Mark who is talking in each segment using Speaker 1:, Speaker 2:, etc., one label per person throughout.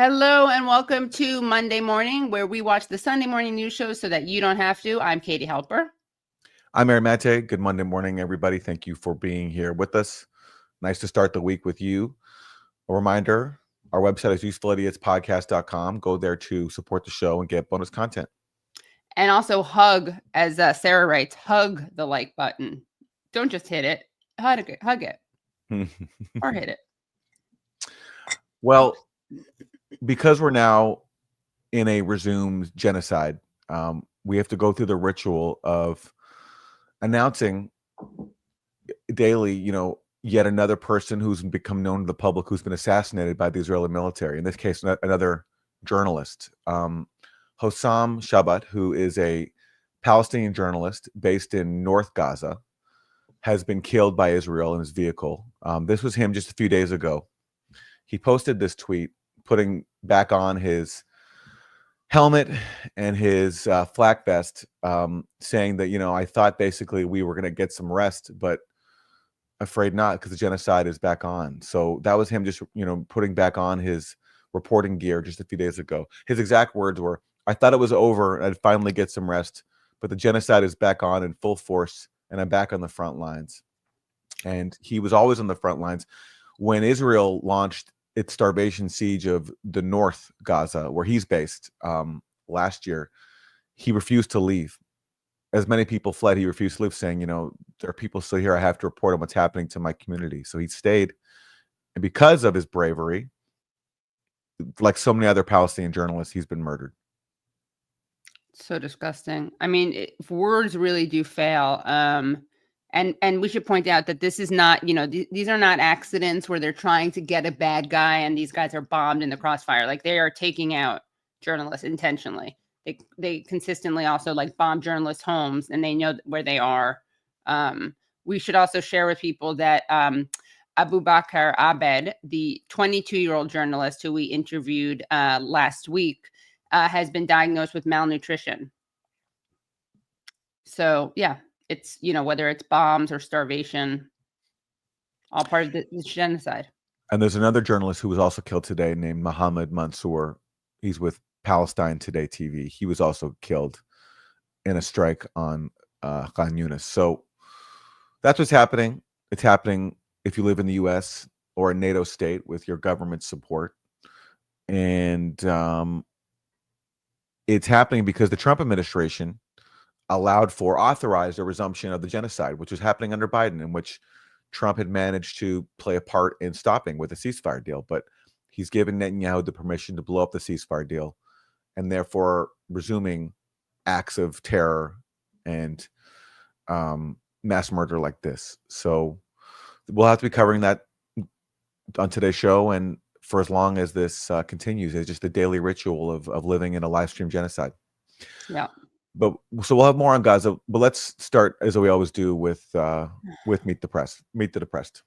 Speaker 1: Hello and welcome to Monday Morning, where we watch the Sunday morning news show so that you don't have to. I'm Katie Halper.
Speaker 2: I'm Aaron Maté. Good Monday morning, everybody. Thank you for being here with us. Nice to start the week with you. A reminder, our website is usefulidiots.podcast.com. Go there to support the show and get bonus content.
Speaker 1: And also hug, as Sarah writes, hug the like button. Don't just hit it, hug it, or hit it.
Speaker 2: Well, because we're now in a resumed genocide, we have to go through the ritual of announcing daily, yet another person who's become known to the public who's been assassinated by the Israeli military. In this case, another journalist, Hossam Shabbat, who is a Palestinian journalist based in North Gaza, has been killed by Israel in his vehicle. This was him just a few days ago. He posted this tweet, putting back on his helmet and his flak vest, saying that, I thought basically we were going to get some rest, but afraid not, because the genocide is back on. So that was him just, putting back on his reporting gear just a few days ago. His exact words were, "I thought it was over and I'd finally get some rest, but the genocide is back on in full force and I'm back on the front lines." And he was always on the front lines. When Israel launched its starvation siege of the North Gaza, where he's based, last year, he refused to leave. As many people fled, he refused to leave, saying, there are people still here. I have to report on what's happening to my community. So he stayed. And because of his bravery, like so many other Palestinian journalists, he's been murdered.
Speaker 1: So disgusting. I mean, if words really do fail. And we should point out that this is not, these are not accidents where they're trying to get a bad guy and these guys are bombed in the crossfire. Like, they are taking out journalists intentionally. They consistently also bomb journalists' homes, and they know where they are. We should also share with people that Abu Bakr Abed, the 22-year-old journalist who we interviewed last week, has been diagnosed with malnutrition. So, yeah. It's, whether it's bombs or starvation, all part of this genocide.
Speaker 2: And there's another journalist who was also killed today named Mohammed Mansour. He's with Palestine Today TV. He was also killed in a strike on Khan Yunis. So that's what's happening. It's happening if you live in the U.S. or a NATO state with your government support. And it's happening because the Trump administration authorized a resumption of the genocide, which was happening under Biden, in which Trump had managed to play a part in stopping with a ceasefire deal. But he's given Netanyahu the permission to blow up the ceasefire deal, and therefore resuming acts of terror and mass murder like this. So we'll have to be covering that on today's show, and for as long as this continues. It's just the daily ritual of living in a live stream genocide.
Speaker 1: Yeah.
Speaker 2: But so we'll have more on Gaza, but let's start, as we always do, with Meet the Depressed.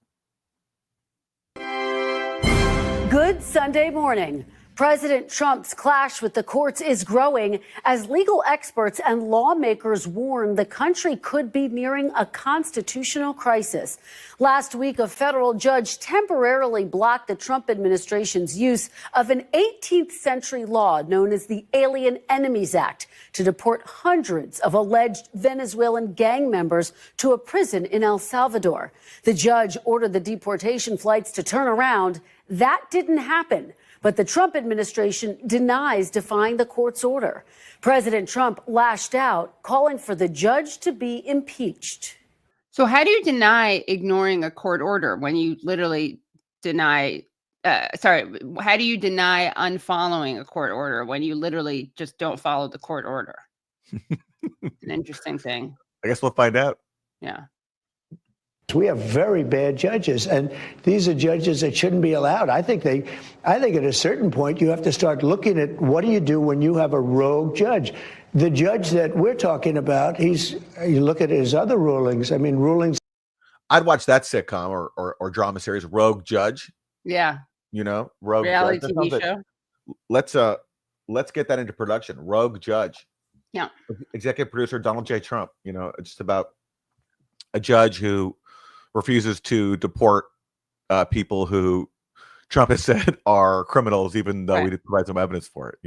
Speaker 3: Good Sunday morning. President Trump's clash with the courts is growing as legal experts and lawmakers warn the country could be nearing a constitutional crisis. Last week, a federal judge temporarily blocked the Trump administration's use of an 18th century law known as the Alien Enemies Act to deport hundreds of alleged Venezuelan gang members to a prison in El Salvador. The judge ordered the deportation flights to turn around. That didn't happen. But the Trump administration denies defying the court's order. President Trump lashed out, calling for the judge to be impeached.
Speaker 1: So how do you deny ignoring a court order when you literally deny, how do you deny unfollowing a court order when you literally just don't follow the court order? An interesting thing.
Speaker 2: I guess we'll find out.
Speaker 1: Yeah.
Speaker 4: We have very bad judges, and these are judges that shouldn't be allowed. I think at a certain point you have to start looking at what do you do when you have a rogue judge. The judge that we're talking about, you look at his other rulings. I mean, rulings.
Speaker 2: I'd watch that sitcom or drama series, Rogue Judge.
Speaker 1: Yeah.
Speaker 2: Rogue
Speaker 1: reality
Speaker 2: Judge.
Speaker 1: TV show.
Speaker 2: Let's get that into production. Rogue Judge.
Speaker 1: Yeah.
Speaker 2: Executive producer Donald J. Trump. It's just about a judge who refuses to deport people who Trump has said are criminals, even though
Speaker 1: Right.
Speaker 2: we did provide some evidence for it.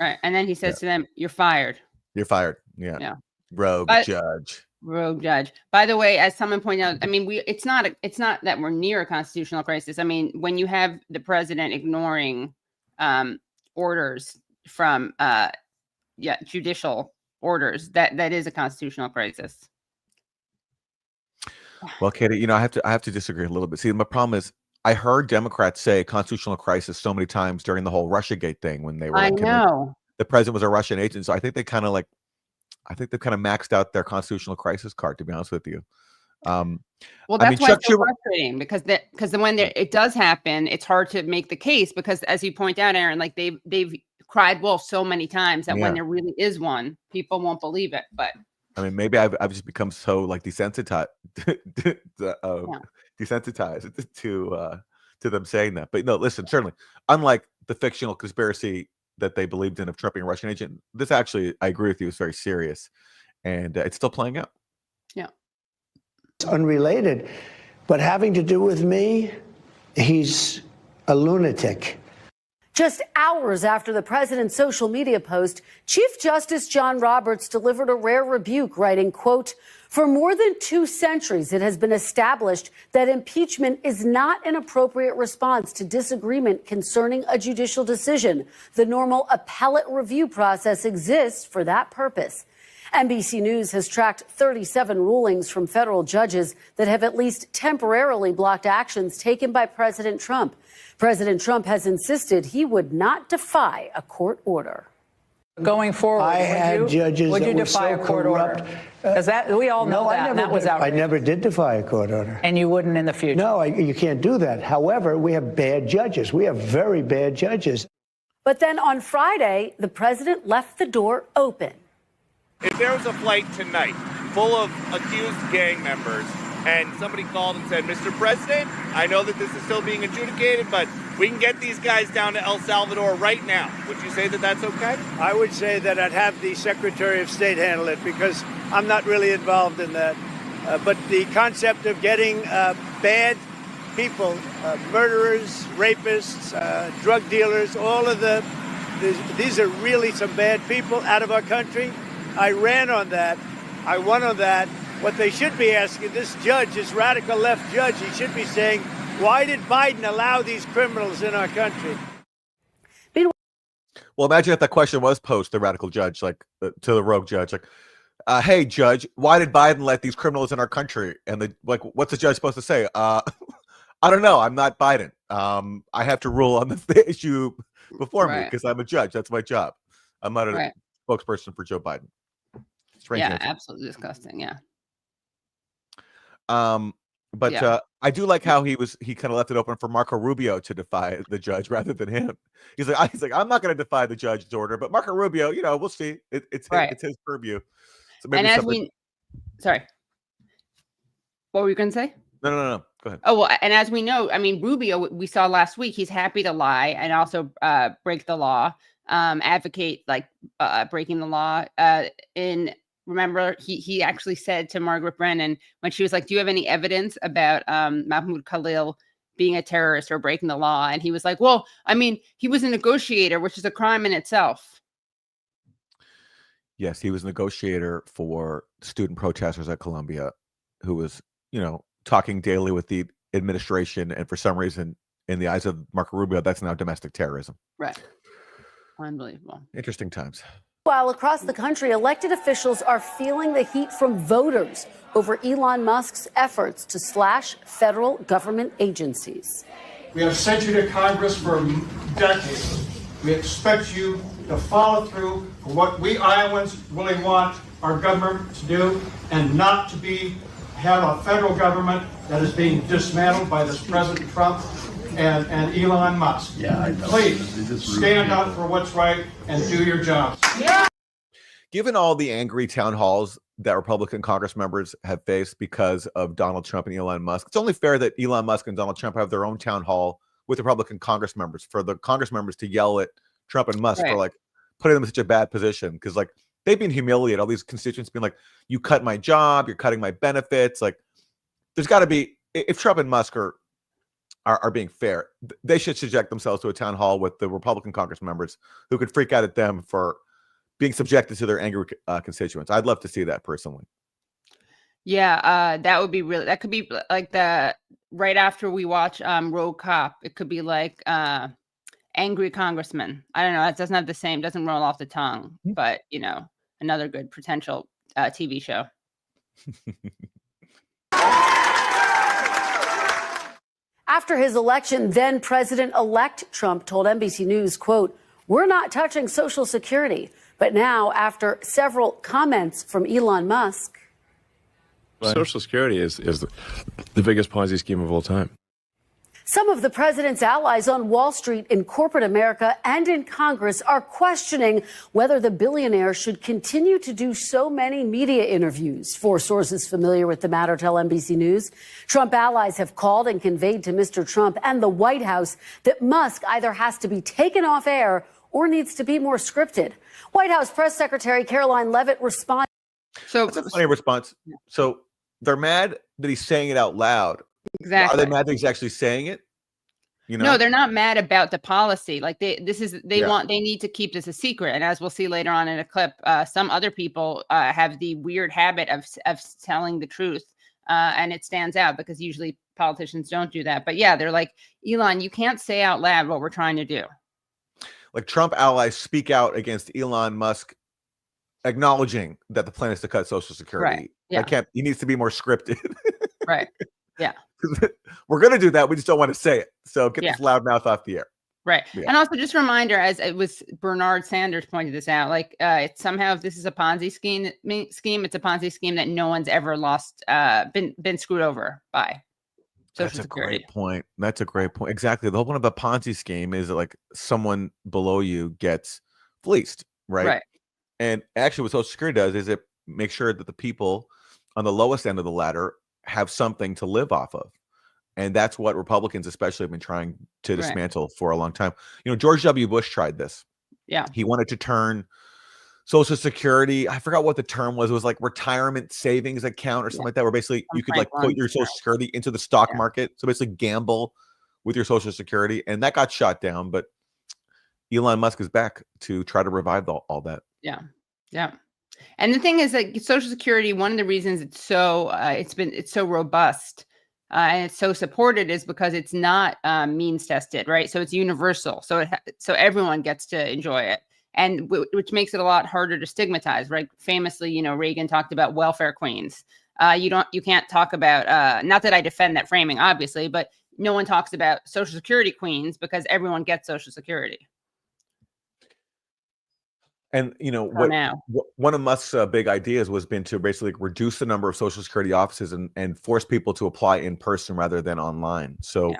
Speaker 1: Right. And then he says to them, "You're fired."
Speaker 2: You're fired. Yeah.
Speaker 1: Yeah.
Speaker 2: Rogue
Speaker 1: But-
Speaker 2: judge.
Speaker 1: Rogue judge. By the way, as someone pointed out, I mean, it's not that we're near a constitutional crisis. I mean, when you have the president ignoring orders from judicial orders, that is a constitutional crisis.
Speaker 2: Well, Katie, I have to disagree a little bit. See, my problem is I heard Democrats say constitutional crisis so many times during the whole Russiagate thing when they were
Speaker 1: I know
Speaker 2: the president was a Russian agent. So I think they kind of maxed out their constitutional crisis card, to be honest with you.
Speaker 1: Well, that's why it's so frustrating because when it does happen, it's hard to make the case because, as you point out, Aaron, like they've cried wolf so many times that when there really is one, people won't believe it. But
Speaker 2: I mean, maybe I've just become so like desensitized to them saying that. But no, listen, certainly, unlike the fictional conspiracy that they believed in of Trump being a Russian agent, this actually, I agree with you, is very serious, and it's still playing out.
Speaker 1: Yeah.
Speaker 4: It's unrelated, but having to do with me, he's a lunatic.
Speaker 3: Just hours after the president's social media post, Chief Justice John Roberts delivered a rare rebuke, writing, quote, "For more than 2 centuries, it has been established that impeachment is not an appropriate response to disagreement concerning a judicial decision. The normal appellate review process exists for that purpose." NBC News has tracked 37 rulings from federal judges that have at least temporarily blocked actions taken by President Trump. President Trump has insisted he would not defy a court order.
Speaker 5: Going forward,
Speaker 4: I had judges
Speaker 5: would
Speaker 4: that
Speaker 5: you
Speaker 4: were
Speaker 5: defy
Speaker 4: so
Speaker 5: a court
Speaker 4: corrupt.
Speaker 5: order? Because we all know that, and that was
Speaker 4: I
Speaker 5: outrageous.
Speaker 4: never did defy a court order.
Speaker 5: And you wouldn't in the future?
Speaker 4: No, you can't do that. However, we have bad judges. We have very bad judges.
Speaker 3: But then on Friday, the president left the door open.
Speaker 6: If there was a flight tonight full of accused gang members and somebody called and said, "Mr. President, I know that this is still being adjudicated, but we can get these guys down to El Salvador right now," would you say that that's okay?
Speaker 7: I would say that I'd have the Secretary of State handle it because I'm not really involved in that. But the concept of getting bad people, murderers, rapists, drug dealers, all of these are really some bad people out of our country. I ran on that. I won on that. What they should be asking this judge, this radical left judge, he should be saying, why did Biden allow these criminals in our country?
Speaker 2: Well, imagine if that question was posed to the radical judge, like to the rogue judge, like, "Hey, judge, why did Biden let these criminals in our country?" And what's the judge supposed to say? I don't know. I'm not Biden. I have to rule on the issue before me because I'm a judge. That's my job. I'm not a spokesperson for Joe Biden. Strange answer.
Speaker 1: Absolutely disgusting. Yeah.
Speaker 2: But I do like how he kind of left it open for Marco Rubio to defy the judge rather than him. He's like, I'm not going to defy the judge's order, but Marco Rubio, we'll see. It's his purview. So maybe
Speaker 1: sorry, what were you going to say?
Speaker 2: No. Go ahead.
Speaker 1: Oh, well, and as we know, I mean, Rubio, we saw last week, he's happy to lie and also break the law, advocate breaking the law. Remember, he actually said to Margaret Brennan when she was like, "Do you have any evidence about Mahmoud Khalil being a terrorist or breaking the law?" And he was like, "Well, I mean, he was a negotiator, which is a crime in itself."
Speaker 2: Yes, he was a negotiator for student protesters at Columbia who was, talking daily with the administration. And for some reason, in the eyes of Marco Rubio, that's now domestic terrorism.
Speaker 1: Right. Unbelievable.
Speaker 2: Interesting times.
Speaker 3: While across the country, elected officials are feeling the heat from voters over Elon Musk's efforts to slash federal government agencies.
Speaker 8: We have sent you to Congress for decades. We expect you to follow through for what we Iowans really want our government to do and not to have a federal government that is being dismantled by this President Trump and Elon Musk. Please stand up for what's right and do your jobs.
Speaker 2: Given all the angry town halls that Republican Congress members have faced because of Donald Trump and Elon Musk, it's only fair that Elon Musk and Donald Trump have their own town hall with Republican Congress members for the Congress members to yell at Trump and Musk for putting them in such a bad position because they've been humiliated. All these constituents being like, "You cut my job, you're cutting my benefits." There's got to be, if Trump and Musk are are being fair. They should subject themselves to a town hall with the Republican Congress members who could freak out at them for being subjected to their angry constituents. I'd love to see that personally.
Speaker 1: Yeah, that would be really. That could be like the right after we watch Rogue Cop. It could be like angry congressman. I don't know. It doesn't have the same. Doesn't roll off the tongue. But you know, another good potential TV show.
Speaker 3: After his election, then President-elect Trump told NBC News, quote, "We're not touching Social Security." But now, after several comments from Elon Musk.
Speaker 9: Social Security is the biggest Ponzi scheme of all time.
Speaker 3: Some of the president's allies on Wall Street, in corporate America, and in Congress are questioning whether the billionaire should continue to do so many media interviews. Four sources familiar with the matter tell NBC News. Trump allies have called and conveyed to Mr. Trump and the White House that Musk either has to be taken off air or needs to be more scripted. White House Press Secretary Caroline Leavitt responded.
Speaker 2: So that's a funny response. So they're mad that he's saying it out loud.
Speaker 1: Exactly.
Speaker 2: Are they mad that he's actually saying it? You know?
Speaker 1: No, they're not mad about the policy. Like they need to keep this a secret. And as we'll see later on in a clip, some other people have the weird habit of telling the truth, and it stands out because usually politicians don't do that. But yeah, they're like, Elon, you can't say out loud what we're trying to do.
Speaker 2: Like Trump allies speak out against Elon Musk, acknowledging that the plan is to cut Social Security.
Speaker 1: Right. Yeah.
Speaker 2: He needs to be more scripted.
Speaker 1: Right. Yeah.
Speaker 2: We're going to do that. We just don't want to say it. So get this loudmouth off the air.
Speaker 1: Right. Yeah. And also just a reminder, as it was Bernard Sanders pointed this out, like it's somehow if this is a Ponzi scheme, it's a Ponzi scheme that no one's ever lost, been screwed over by. Social Security.
Speaker 2: Great point. That's a great point. Exactly. The whole point of a Ponzi scheme is that like someone below you gets fleeced, right?
Speaker 1: Right.
Speaker 2: And actually what Social Security does is it makes sure that the people on the lowest end of the ladder have something to live off of. And that's what Republicans especially have been trying to dismantle for a long time. You know, George W. Bush tried this.
Speaker 1: Yeah.
Speaker 2: He wanted to turn Social Security, I forgot what the term was. It was like retirement savings account or something like that, where basically you could like put your Social Security into the stock market. So basically gamble with your Social Security. And that got shot down. But Elon Musk is back to try to revive all that.
Speaker 1: Yeah. Yeah. And the thing is that Social Security, one of the reasons it's so it's so robust and it's so supported is because it's not means tested, right? So it's universal. So so everyone gets to enjoy it. And which makes it a lot harder to stigmatize, right? Famously, you know, Reagan talked about welfare queens. You can't talk about, not that I defend that framing, obviously, but no one talks about Social Security queens because everyone gets Social Security.
Speaker 2: And, you know, one of Musk's big ideas was been to basically reduce the number of Social Security offices and force people to apply in person rather than online. So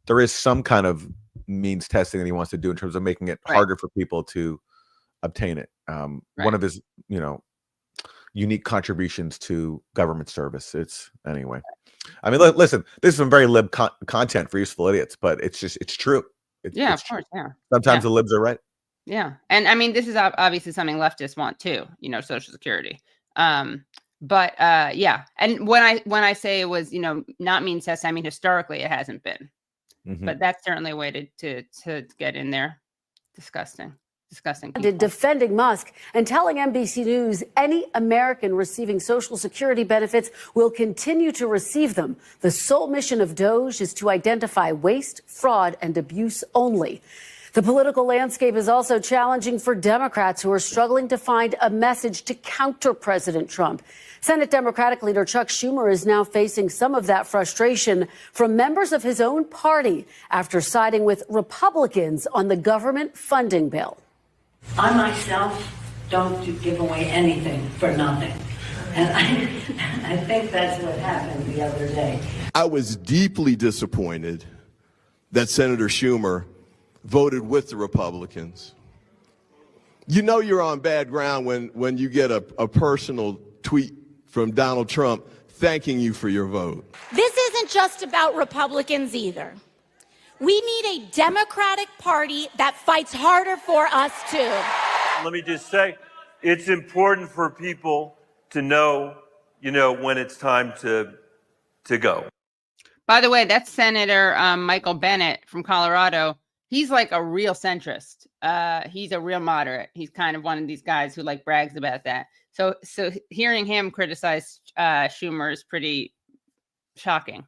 Speaker 2: there is some kind of means testing that he wants to do in terms of making it harder for people to obtain it. One of his, you know, unique contributions to government service. Anyway. I mean, listen, this is some very lib content for useful idiots, but it's true. Of course. Yeah. Sometimes the libs are right.
Speaker 1: Yeah. And I mean, this is obviously something leftists want too, you know, Social Security. But yeah. And when I say it was, you know, not means test, I mean, historically it hasn't been, but that's certainly a way to get in there. Disgusting.
Speaker 3: Defending Musk and telling NBC News any American receiving Social Security benefits will continue to receive them. The sole mission of DOGE is to identify waste, fraud, and abuse only. The political landscape is also challenging for Democrats who are struggling to find a message to counter President Trump. Senate Democratic leader Chuck Schumer is now facing some of that frustration from members of his own party after siding with Republicans on the government funding bill.
Speaker 10: I myself don't give away anything for nothing. And I think that's what happened the other day.
Speaker 11: I was deeply disappointed that Senator Schumer voted with the Republicans. You know you're on bad ground when you get a personal tweet from Donald Trump thanking you for your vote.
Speaker 12: This isn't just about Republicans either. We need a Democratic Party that fights harder for us, too.
Speaker 13: Let me just say, it's important for people to know, you know, when it's time to go.
Speaker 1: By the way, that's Senator Michael Bennett from Colorado. He's like a real centrist. He's a real moderate. He's kind of one of these guys who like brags about that. So hearing him criticize Schumer is pretty shocking.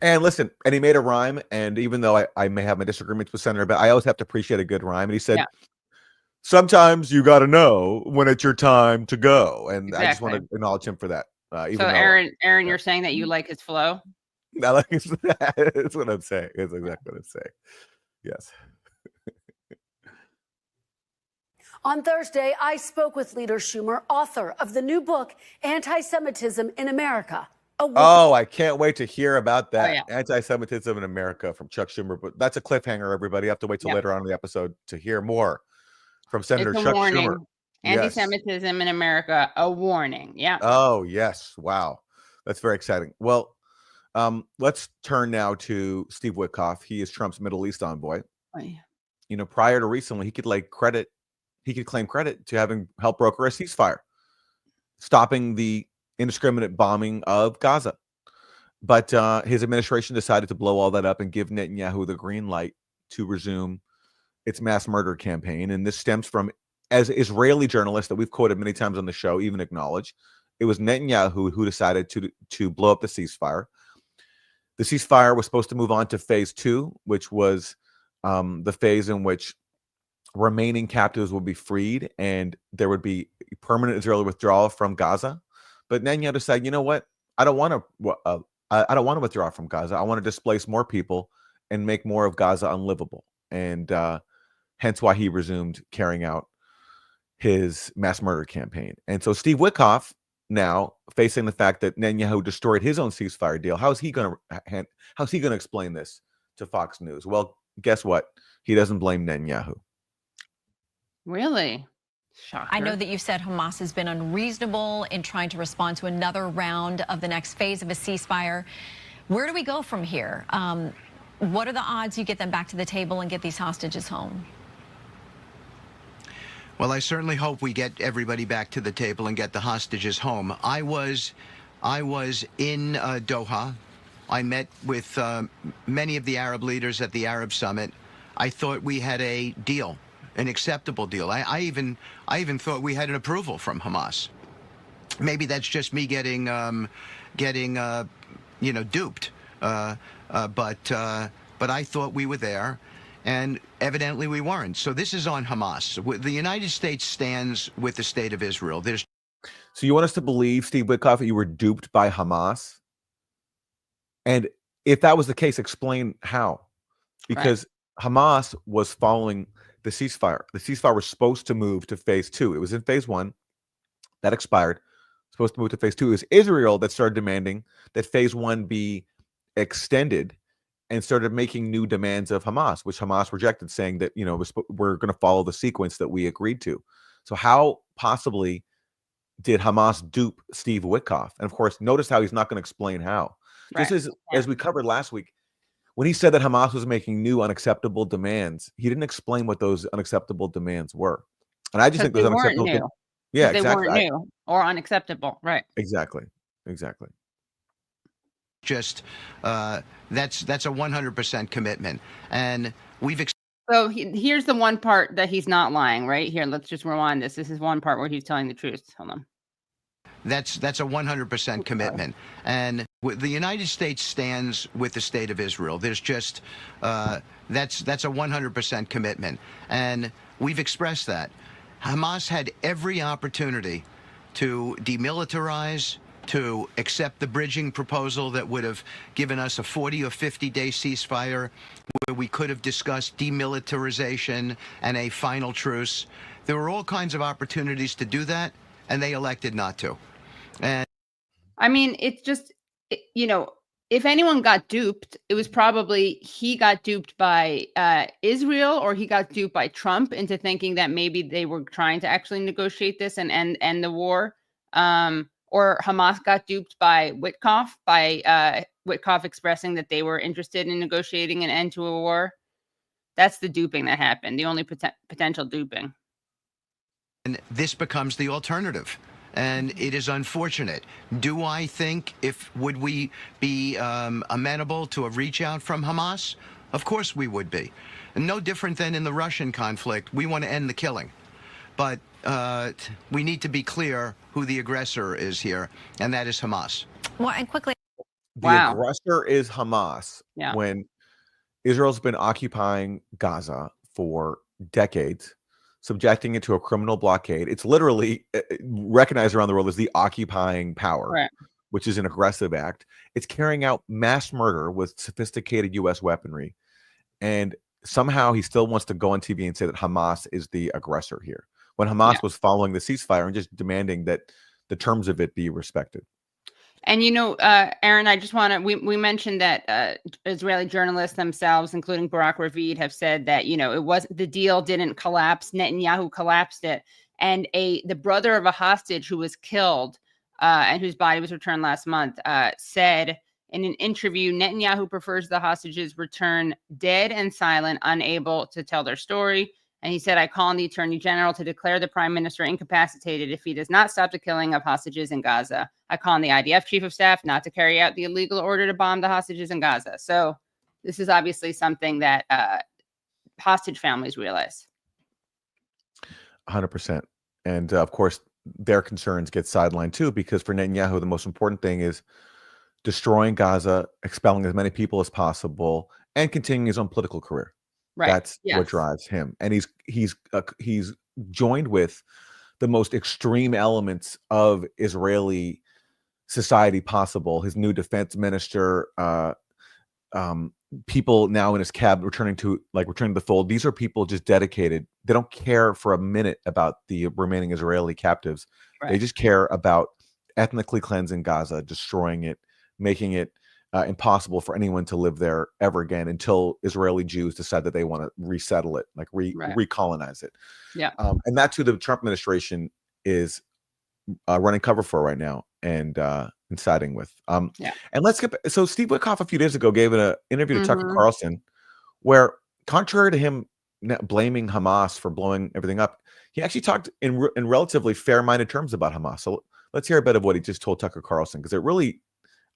Speaker 2: And listen, and he made a rhyme. And even though I may have my disagreements with Senator, but I always have to appreciate a good rhyme. And he said, sometimes you got to know when it's your time to go. And exactly. I just want to acknowledge him for that. Even
Speaker 1: so Aaron, you're saying that you like his flow?
Speaker 2: I like his, that's what I'm saying. That's exactly what I'm saying. Yes.
Speaker 3: On Thursday, I spoke with leader Schumer, author of the new book, Anti-Semitism in America.
Speaker 2: Oh, I can't wait to hear about that. Anti-Semitism in America from Chuck Schumer. But that's a cliffhanger, everybody. You have to wait till later on in the episode to hear more from Senator Chuck Schumer.
Speaker 1: Anti-Semitism in America, a warning. Yeah.
Speaker 2: Oh, yes. Wow. That's very exciting. Well, let's turn now to Steve Witkoff. He is Trump's Middle East envoy.
Speaker 1: Oh, yeah.
Speaker 2: You know, prior to recently, he could claim credit to having helped broker a ceasefire, stopping the indiscriminate bombing of Gaza. But his administration decided to blow all that up and give Netanyahu the green light to resume its mass murder campaign. And this stems from, as Israeli journalists that we've quoted many times on the show even acknowledge, it was Netanyahu who decided to blow up the ceasefire. The ceasefire was supposed to move on to phase 2, which was the phase in which remaining captives would be freed and there would be permanent Israeli withdrawal from Gaza. But Netanyahu decided, you know what? I don't want to withdraw from Gaza. I want to displace more people and make more of Gaza unlivable. And hence why he resumed carrying out his mass murder campaign. And so Steve Witkoff, now facing the fact that Netanyahu destroyed his own ceasefire deal, how's he going to explain this to Fox News? Well, guess what? He doesn't blame Netanyahu.
Speaker 1: Really? Shocker.
Speaker 14: I know that you said Hamas has been unreasonable in trying to respond to another round of the next phase of a ceasefire. Where do we go from here? What are the odds you get them back to the table and get these hostages home?
Speaker 15: Well, I certainly hope we get everybody back to the table and get the hostages home. I was in Doha. I met with many of the Arab leaders at the Arab Summit. I thought we had a deal, an acceptable deal. I even thought we had an approval from Hamas. Maybe that's just me getting duped. But I thought we were there, and evidently we weren't. So this is on Hamas. The United States stands with the state of Israel.
Speaker 2: So you want us to believe, Steve Witkoff, that you were duped by Hamas? And if that was the case, explain how. Because Hamas was following the ceasefire. The ceasefire was supposed to move to phase 2. It was in phase 1. That expired. Supposed to move to phase 2. It was Israel that started demanding that phase 1 be extended and started making new demands of Hamas, which Hamas rejected, saying that, you know, we're going to follow the sequence that we agreed to. So how possibly did Hamas dupe Steve Witkoff? And of course, notice how he's not going to explain how. Just as we covered last week, when he said that Hamas was making new unacceptable demands, he didn't explain what those unacceptable demands were. And I just think those unacceptable
Speaker 1: new.
Speaker 2: Yeah,
Speaker 1: they
Speaker 2: exactly.
Speaker 1: weren't new or unacceptable, right?
Speaker 2: Exactly.
Speaker 15: Just that's a 100% commitment, and we've.
Speaker 1: So here's the one part that he's not lying. Right here, let's just rewind this. This is one part where he's telling the truth. Hold on.
Speaker 15: That's a 100% commitment, and the United States stands with the state of Israel. There's just that's a 100% commitment, and we've expressed that. Hamas had every opportunity to demilitarize, to accept the bridging proposal that would have given us a 40 or 50-day ceasefire where we could have discussed demilitarization and a final truce. There were all kinds of opportunities to do that, and they elected not to. And
Speaker 1: I mean, it's just, you know, if anyone got duped, it was probably he got duped by Israel, or he got duped by Trump into thinking that maybe they were trying to actually negotiate this and end the war. Or Hamas got duped by Witkoff, Witkoff expressing that they were interested in negotiating an end to a war. That's the duping that happened, the only potential duping.
Speaker 15: And this becomes the alternative. and it is unfortunate. Do I think would we be amenable to a reach out from Hamas? Of course we would be. No different than in the Russian conflict. We want to end the killing. But we need to be clear who the aggressor is here, and that is Hamas.
Speaker 14: Well, and quickly.
Speaker 2: The aggressor is Hamas.
Speaker 1: Yeah.
Speaker 2: When Israel's been occupying Gaza for decades, subjecting it to a criminal blockade. It's literally recognized around the world as the occupying power,
Speaker 1: Right.
Speaker 2: which is an aggressive act. It's carrying out mass murder with sophisticated U.S. weaponry. And somehow he still wants to go on TV and say that Hamas is the aggressor here, when Hamas was following the ceasefire and just demanding that the terms of it be respected.
Speaker 1: And, Aaron, I just want to, we mentioned that Israeli journalists themselves, including Barak Ravid, have said that, it wasn't, the deal didn't collapse. Netanyahu collapsed it. And the brother of a hostage who was killed and whose body was returned last month said in an interview, Netanyahu prefers the hostages return dead and silent, unable to tell their story. And he said, I call on the attorney general to declare the prime minister incapacitated if he does not stop the killing of hostages in Gaza. I call on the IDF chief of staff not to carry out the illegal order to bomb the hostages in Gaza. So this is obviously something that hostage families realize.
Speaker 2: 100%. And of course, their concerns get sidelined too, because for Netanyahu, the most important thing is destroying Gaza, expelling as many people as possible, and continuing his own political career.
Speaker 1: Right.
Speaker 2: That's what drives him. And he's joined with the most extreme elements of Israeli society possible. His new defense minister, people now in his cab returning to the fold. These are people just dedicated. They don't care for a minute about the remaining Israeli captives. Right. They just care about ethnically cleansing Gaza, destroying it, making it impossible for anyone to live there ever again until Israeli Jews decide that they want to resettle it, recolonize it.
Speaker 1: Yeah.
Speaker 2: And that's who the Trump administration is running cover for right now and siding with. And let's get so Steve Witkoff a few days ago gave an interview to Tucker Carlson, where contrary to him blaming Hamas for blowing everything up, he actually talked in relatively fair-minded terms about Hamas. So let's hear a bit of what he just told Tucker Carlson, because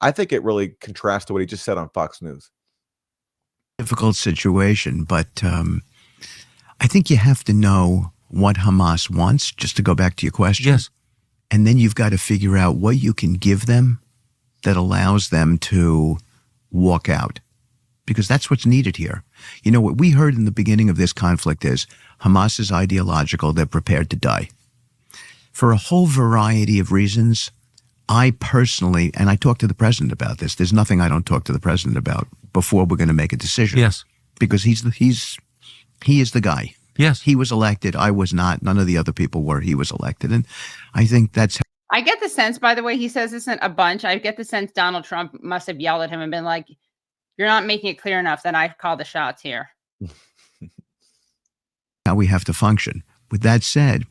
Speaker 2: I think it really contrasts to what he just said on Fox News.
Speaker 16: Difficult situation, but I think you have to know what Hamas wants, just to go back to your question.
Speaker 17: Yes.
Speaker 16: And then you've got to figure out what you can give them that allows them to walk out, because that's what's needed here. What we heard in the beginning of this conflict is Hamas is ideological, they're prepared to die. For a whole variety of reasons, I personally, and I talked to the president about this, there's nothing I don't talk to the president about before we're going to make a decision.
Speaker 17: Yes.
Speaker 16: Because he is the guy.
Speaker 17: Yes.
Speaker 16: He was elected. I was not. None of the other people were. He was elected. And I think that's...
Speaker 1: I get the sense, by the way, he says this a bunch. I get the sense Donald Trump must have yelled at him and been like, you're not making it clear enough that I call the shots here.
Speaker 16: How we have to function. With that said,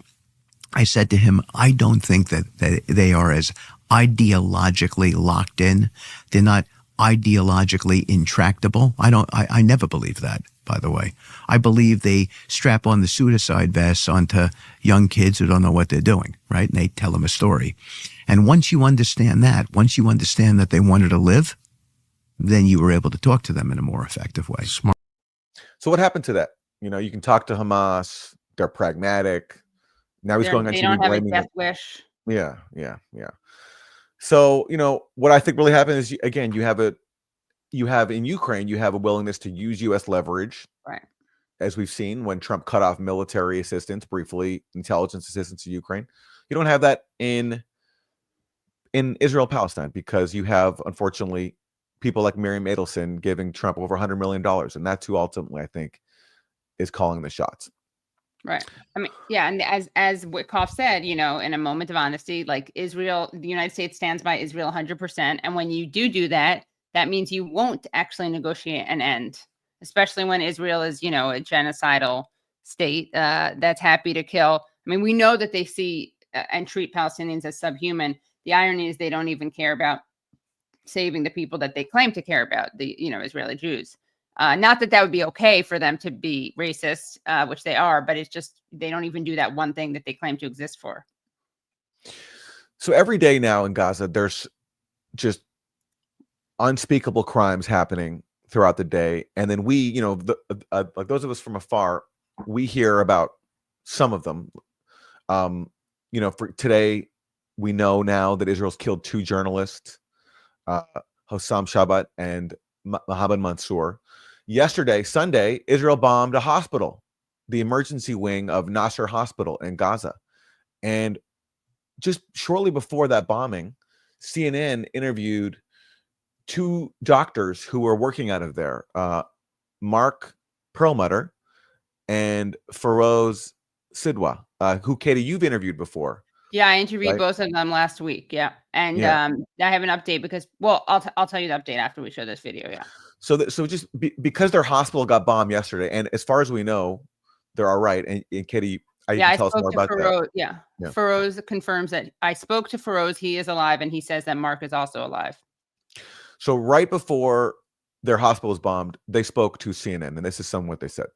Speaker 16: I said to him, I don't think that they are as ideologically locked in. They're not ideologically intractable. I never believe that, by the way. I believe they strap on the suicide vests onto young kids who don't know what they're doing, right? And they tell them a story. And once you understand that they wanted to live, then you were able to talk to them in a more effective way.
Speaker 17: Smart.
Speaker 2: So what happened to that? You can talk to Hamas. They're pragmatic. Now he's going on TV blaming them.
Speaker 1: They don't have a death wish.
Speaker 2: Yeah. So, what I think really happened is, again, you have in Ukraine, you have a willingness to use U.S. leverage.
Speaker 1: Right.
Speaker 2: As we've seen when Trump cut off military assistance, briefly, intelligence assistance to Ukraine. You don't have that in Israel-Palestine, because you have, unfortunately, people like Miriam Adelson giving Trump over $100 million. And that's who ultimately, I think, is calling the shots.
Speaker 1: Right. I mean, yeah. And as Witkoff said, in a moment of honesty, like the United States stands by Israel 100%. And when you do that, that means you won't actually negotiate an end, especially when Israel is, a genocidal state that's happy to kill. I mean, we know that they see and treat Palestinians as subhuman. The irony is they don't even care about saving the people that they claim to care about, the, Israeli Jews. Not that would be okay for them to be racist, which they are, but it's just they don't even do that one thing that they claim to exist for.
Speaker 2: So every day now in Gaza, there's just unspeakable crimes happening throughout the day. And then we, like those of us from afar, we hear about some of them. For today, we know now that Israel's killed 2 journalists, Hossam Shabbat and Mohammed Mansour. Yesterday, Sunday, Israel bombed a hospital, the emergency wing of Nasser Hospital in Gaza. And just shortly before that bombing, CNN interviewed 2 doctors who were working out of there, Mark Perlmutter and Feroz Sidwa, who, Katie, you've interviewed before.
Speaker 1: Yeah, I interviewed
Speaker 2: right?
Speaker 1: both of them last week. Yeah, and
Speaker 2: Yeah.
Speaker 1: I have an update because, well, I'll tell you the update after we show this video. Yeah.
Speaker 2: So just because their hospital got bombed yesterday, and as far as we know, they're all right. And Katie, you can tell us more about that.
Speaker 1: Yeah. Feroz confirms that I spoke to Feroz. He is alive, and he says that Mark is also alive.
Speaker 2: So right before their hospital was bombed, they spoke to CNN, and this is some of what they said.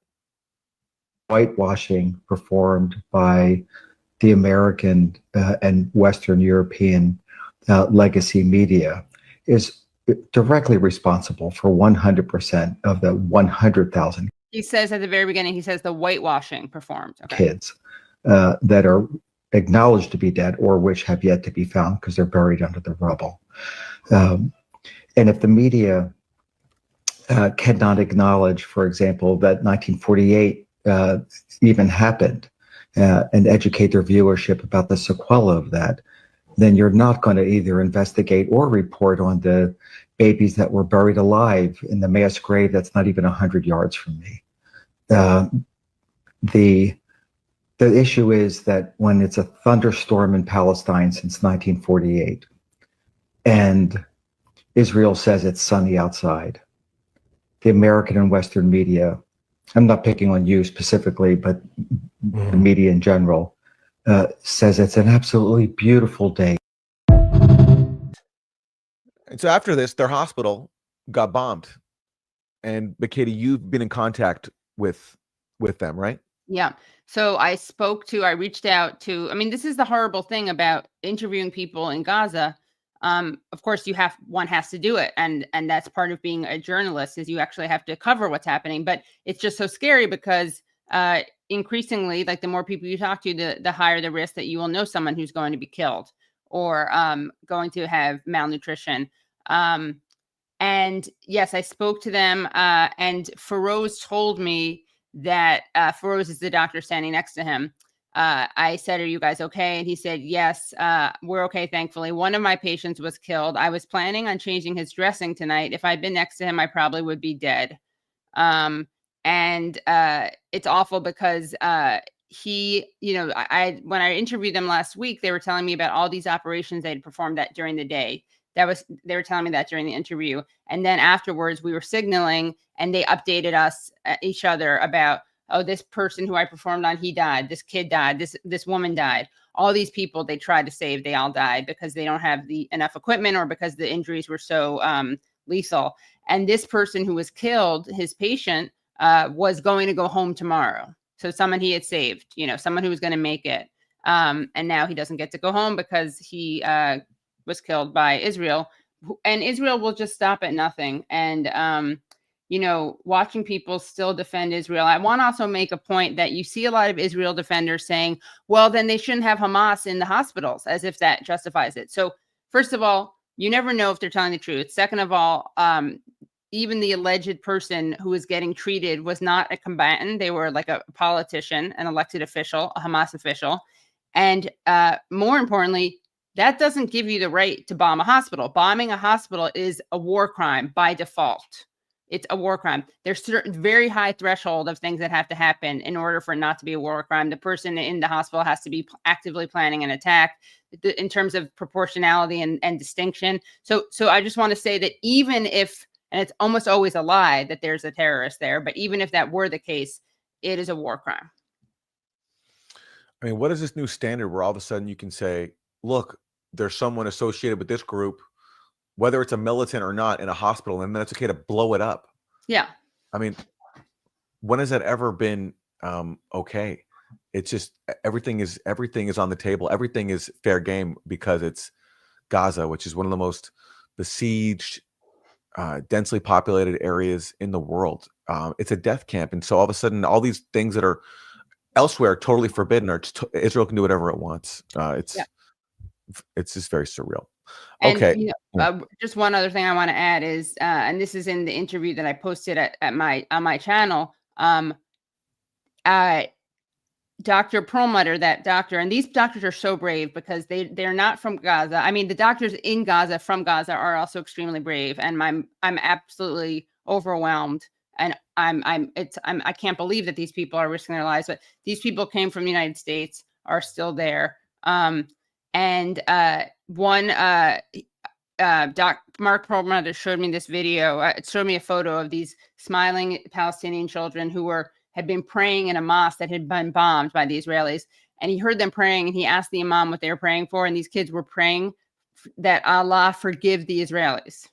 Speaker 17: Whitewashing performed by the American and Western European legacy media is directly responsible for 100% of the 100,000
Speaker 1: He says at the very beginning, he says the whitewashing performed. Okay.
Speaker 17: kids that are acknowledged to be dead or which have yet to be found because they're buried under the rubble. And if the media cannot acknowledge, for example, that 1948 even happened and educate their viewership about the sequela of that, then you're not going to either investigate or report on the babies that were buried alive in the mass grave that's not even 100 yards from me. The issue is that when it's a thunderstorm in Palestine since 1948, and Israel says it's sunny outside, the American and Western media, I'm not picking on you specifically, but the media in general, says it's an absolutely beautiful day.
Speaker 2: And so after this, their hospital got bombed. But Katie, you've been in contact with them, right?
Speaker 1: Yeah. So I reached out to, I mean, this is the horrible thing about interviewing people in Gaza. Of course, one has to do it. And that's part of being a journalist, is you actually have to cover what's happening. But it's just so scary because increasingly, like the more people you talk to, the higher the risk that you will know someone who's going to be killed or going to have malnutrition. And yes, I spoke to them and Feroz told me that Feroz is the doctor standing next to him. I said, "Are you guys okay?" And he said, "Yes, we're okay, thankfully. One of my patients was killed. I was planning on changing his dressing tonight. If I'd been next to him, I probably would be dead." And it's awful because he, when I interviewed them last week, they were telling me about all these operations they'd performed during the day. They were telling me that during the interview. And then afterwards we were signaling and they updated us, each other about, oh, this person who I performed on, he died. This kid died. This woman died. All these people they tried to save, they all died because they don't have enough equipment or because the injuries were so lethal. And this person who was killed, his patient, was going to go home tomorrow. So someone he had saved, someone who was going to make it. And now he doesn't get to go home because he was killed by Israel. And Israel will just stop at nothing. And, watching people still defend Israel. I want to also make a point that you see a lot of Israel defenders saying, well, then they shouldn't have Hamas in the hospitals, as if that justifies it. So first of all, you never know if they're telling the truth. Second of all, even the alleged person who was getting treated was not a combatant. They were like a politician, an elected official, a Hamas official. And more importantly, that doesn't give you the right to bomb a hospital. Bombing a hospital is a war crime by default. It's a war crime. There's certain very high threshold of things that have to happen in order for it not to be a war crime. The person in the hospital has to be actively planning an attack in terms of proportionality and distinction. So I just want to say that even if, and it's almost always a lie that there's a terrorist there, but even if that were the case, it is a war crime.
Speaker 2: I mean, what is this new standard where all of a sudden you can say, look, there's someone associated with this group, whether it's a militant or not, in a hospital, and then it's okay to blow it up?
Speaker 1: Yeah.
Speaker 2: I mean, when has that ever been okay? it's just everything is on the table. Everything is fair game because it's Gaza, which is one of the most besieged, densely populated areas in the world. It's a death camp, and so all of a sudden, all these things that are elsewhere totally forbidden are just, Israel can do whatever it wants. It's just very surreal.
Speaker 1: And,
Speaker 2: Okay.
Speaker 1: Just one other thing I want to add is, and this is in the interview that I posted on my channel. Dr. Perlmutter, that doctor, and these doctors are so brave because they're not from Gaza. I mean, the doctors in Gaza from Gaza are also extremely brave, and I'm absolutely overwhelmed. And I can't believe that these people are risking their lives, but these people came from the United States, are still there. Mark Perlmutter showed me this video. It showed me a photo of these smiling Palestinian children who had been praying in a mosque that had been bombed by the Israelis. And he heard them praying, and he asked the imam what they were praying for. And these kids were praying that Allah forgive the Israelis.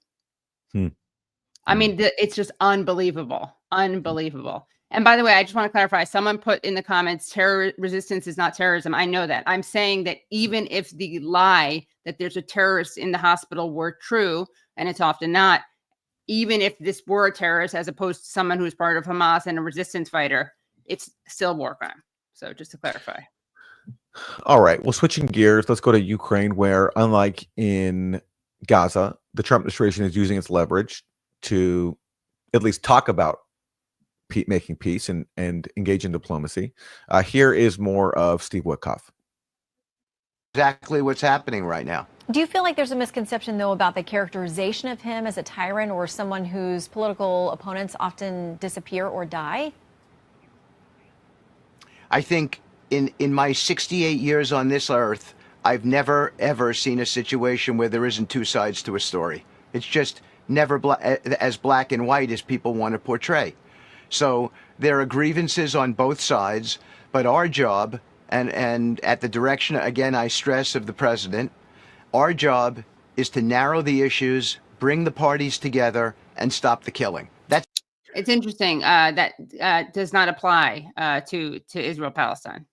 Speaker 1: I mean, it's just unbelievable. Unbelievable. And by the way, I just want to clarify, someone put in the comments, terror resistance is not terrorism. I know that. I'm saying that even if the lie that there's a terrorist in the hospital were true, and it's often not, even if this were a terrorist as opposed to someone who's part of Hamas and a resistance fighter, it's still war crime. So just to clarify.
Speaker 2: All right. Well, switching gears, let's go to Ukraine, where unlike in Gaza, the Trump administration is using its leverage to at least talk about making peace and engage in diplomacy. Here is more of Steve Witkoff.
Speaker 15: Exactly what's happening right now.
Speaker 14: Do you feel like there's a misconception, though, about the characterization of him as a tyrant or someone whose political opponents often disappear or die?
Speaker 15: I think in my 68 years on this earth, I've never, ever seen a situation where there isn't two sides to a story. It's just never as black and white as people want to portray. So there are grievances on both sides, but our job, and at the direction, again, I stress, of the president, our job is to narrow the issues, bring the parties together, and stop the killing.
Speaker 1: It's interesting that does not apply to Israel-Palestine.